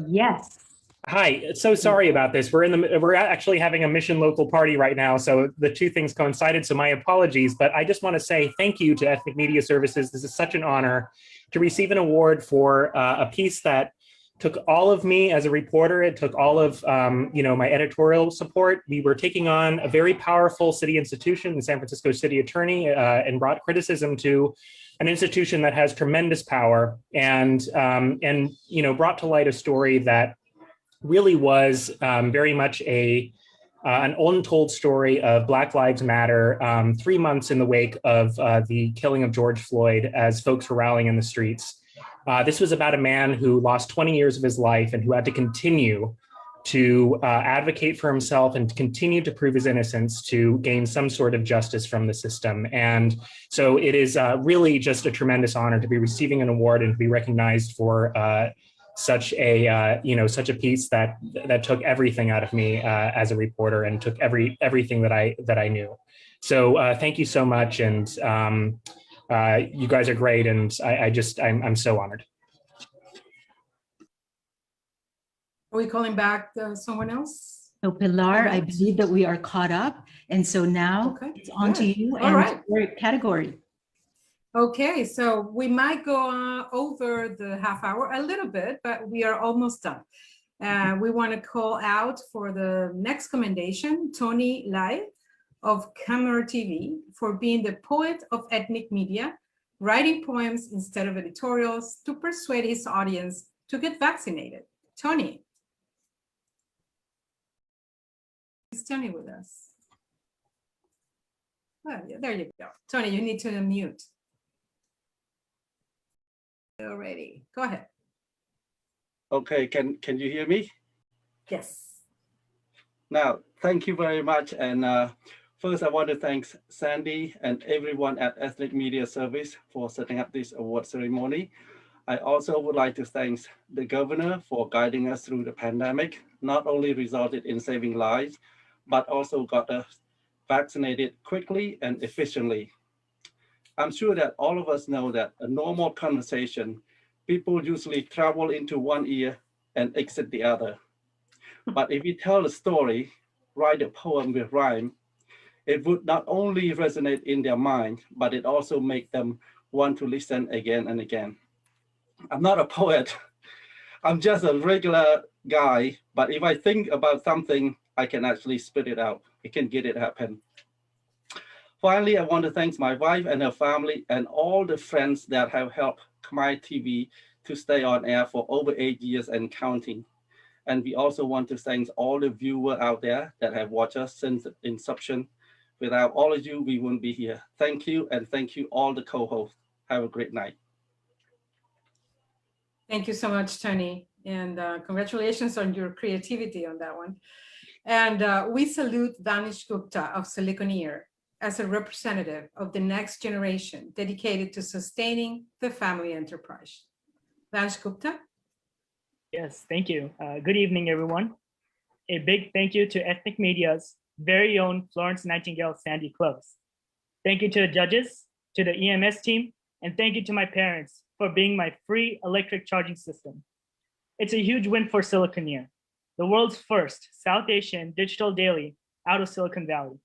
Yes. Hi, so sorry about this. We're actually having a Mission Local party right now, so the two things coincided, so my apologies, but I just want to say thank you to Ethnic Media Services. This is such an honor to receive an award for a piece that took all of me as a reporter. It took all of my editorial support. We were taking on a very powerful city institution, the San Francisco City Attorney, and brought criticism to an institution that has tremendous power, and brought to light a story that really was very much an untold story of Black Lives Matter 3 months in the wake of the killing of George Floyd, as folks were rallying in the streets. This was about a man who lost 20 years of his life and who had to continue to advocate for himself and continue to prove his innocence to gain some sort of justice from the system. And so it is really just a tremendous honor to be receiving an award and to be recognized for such a piece that took everything out of me as a reporter and took everything that I knew. So thank you so much, and you guys are great, and I'm so honored. Are we calling back someone else? So Pilar, I believe that we are caught up, and so now it's on to you and your category. Okay, so we might go over the half hour a little bit, but we are almost done. We want to call out for the next commendation, Tony Lai of Camera TV, for being the poet of ethnic media, writing poems instead of editorials to persuade his audience to get vaccinated. Tony. Is Tony with us? Well, yeah, there you go. Tony, you need to unmute. Already, go ahead. Okay, can you hear me? Yes. Now, thank you very much. And first, I want to thank Sandy and everyone at Ethnic Media Service for setting up this award ceremony. I also would like to thank the governor for guiding us through the pandemic, not only resulted in saving lives, but also got us vaccinated quickly and efficiently. I'm sure that all of us know that a normal conversation, people usually travel into one ear and exit the other. But if you tell a story, write a poem with rhyme, it would not only resonate in their mind, but it also make them want to listen again and again. I'm not a poet. I'm just a regular guy, but if I think about something, I can actually spit it out. I can get it happen. Finally, I want to thank my wife and her family and all the friends that have helped Khmer TV to stay on air for over 8 years and counting. And we also want to thank all the viewers out there that have watched us since inception. Without all of you, we wouldn't be here. Thank you, and thank you all the co-hosts. Have a great night. Thank you so much, Tony. And congratulations on your creativity on that one. And we salute Danish Gupta of Silicon as a representative of the next generation dedicated to sustaining the family enterprise. Danish Gupta? Yes, thank you. Good evening, everyone. A big thank you to Ethnic Media's very own Florence Nightingale Sandy Close. Thank you to the judges, to the EMS team, and thank you to my parents for being my free electric charging system. It's a huge win for Silicon, the world's first South Asian digital daily out of Silicon Valley.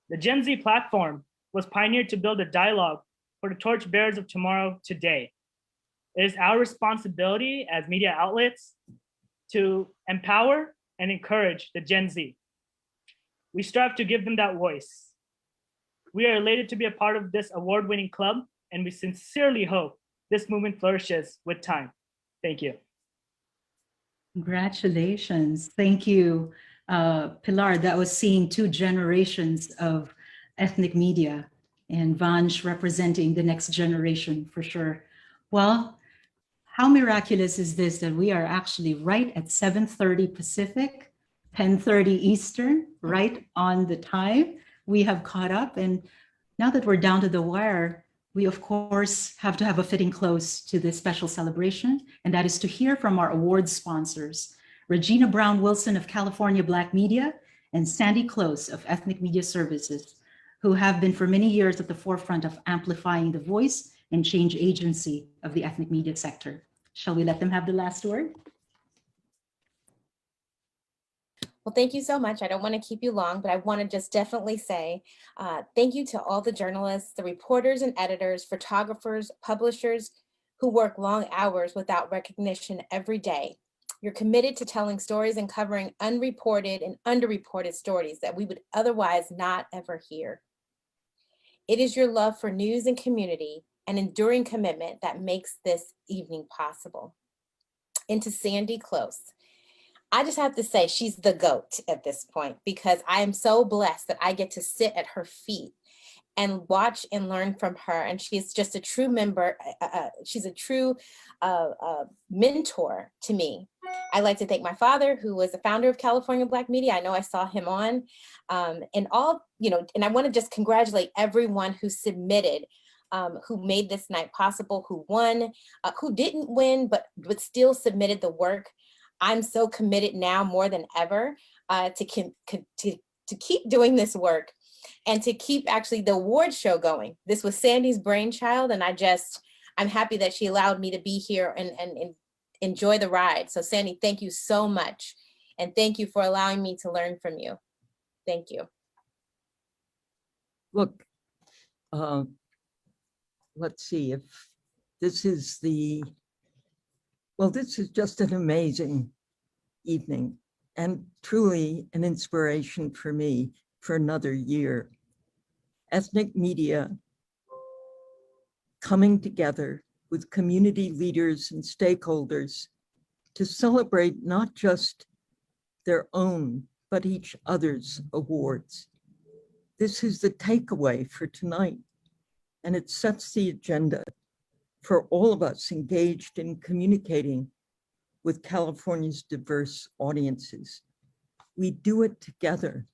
The Gen Z platform was pioneered to build a dialogue for the torchbearers of tomorrow today. It is our responsibility as media outlets to empower and encourage the Gen Z. We strive to give them that voice. We are elated to be a part of this award-winning club, and we sincerely hope this movement flourishes with time. Thank you. Congratulations. Thank you, Pilar. That was seeing 2 generations of ethnic media, and Vansh representing the next generation for sure. Well, how miraculous is this that we are actually right at 7:30 Pacific, 10:30 Eastern, right on the time. We have caught up, and now that we're down to the wire, we of course have to have a fitting close to this special celebration, and that is to hear from our award sponsors, Regina Brown Wilson of California Black Media and Sandy Close of Ethnic Media Services, who have been for many years at the forefront of amplifying the voice and change agency of the ethnic media sector. Shall we let them have the last word? Well, thank you so much. I don't want to keep you long, but I want to just definitely say thank you to all the journalists, the reporters and editors, photographers, publishers who work long hours without recognition every day. You're committed to telling stories and covering unreported and underreported stories that we would otherwise not ever hear. It is your love for news and community and enduring commitment that makes this evening possible. And to Sandy Close, I just have to say she's the GOAT at this point, because I am so blessed that I get to sit at her feet and watch and learn from her. And she's just a true member. She's a true mentor to me. I'd like to thank my father, who was the founder of California Black Media. I know I saw him on and all, and I want to just congratulate everyone who submitted, who made this night possible, who won, who didn't win, but still submitted the work. I'm so committed now more than ever to keep doing this work and to keep actually the award show going. This was Sandy's brainchild, and I'm happy that she allowed me to be here and enjoy the ride. So Sandy, thank you so much. And thank you for allowing me to learn from you. Thank you. Look, let's see if this is this is just an amazing evening and truly an inspiration for me for another year. Ethnic media coming together with community leaders and stakeholders to celebrate not just their own, but each other's awards. This is the takeaway for tonight, and it sets the agenda for all of us engaged in communicating with California's diverse audiences. We do it together,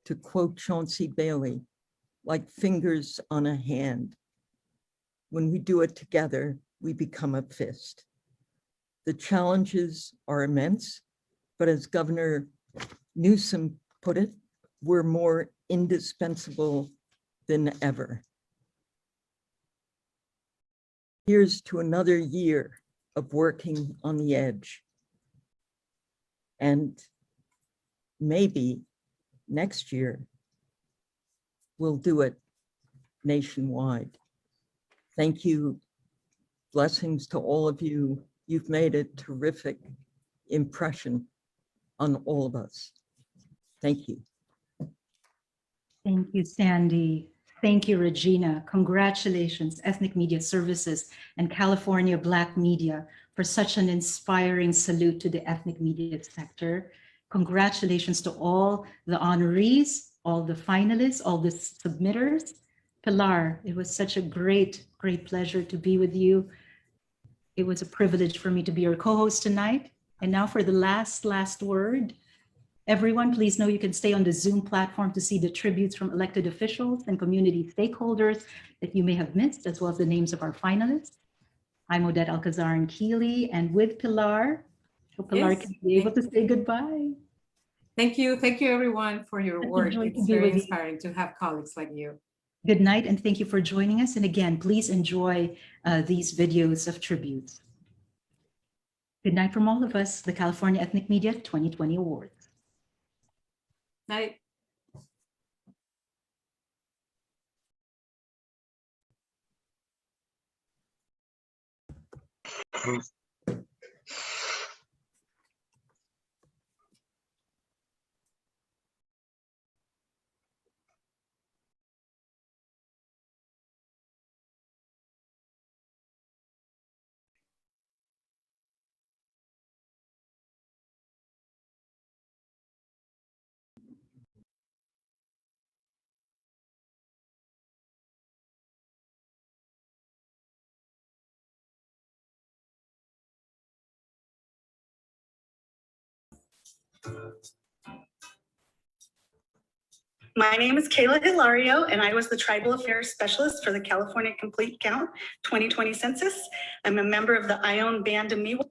to quote Chauncey Bailey, like fingers on a hand. When we do it together, we become a fist. The challenges are immense, but as Governor Newsom put it, we're more indispensable than ever. Here's to another year of working on the edge. And maybe next year, we'll do it nationwide. Thank you. Blessings to all of you. You've made a terrific impression on all of us. Thank you. Thank you, Sandy. Thank you, Regina. Congratulations, Ethnic Media Services and California Black Media, for such an inspiring salute to the ethnic media sector. Congratulations to all the honorees, all the finalists, all the submitters. Pilar, it was such a great pleasure to be with you. It was a privilege for me to be your co-host tonight. And now for the last word. Everyone, please know you can stay on the Zoom platform to see the tributes from elected officials and community stakeholders that you may have missed, as well as the names of our finalists. I'm Odette Alcazar-Keeley, and with Pilar, so Pilar Yes, can be able to say goodbye. Thank you everyone for your work. Enjoy to It's be very with you. inspiring to have colleagues like you. Good night, and thank you for joining us. And again, please enjoy these videos of tributes. Good night from all of us, the California Ethnic Media 2020 Awards. Night. My name is Kayla Hilario, and I was the Tribal Affairs Specialist for the California Complete Count 2020 Census. I'm a member of the Ione Band of Miwok.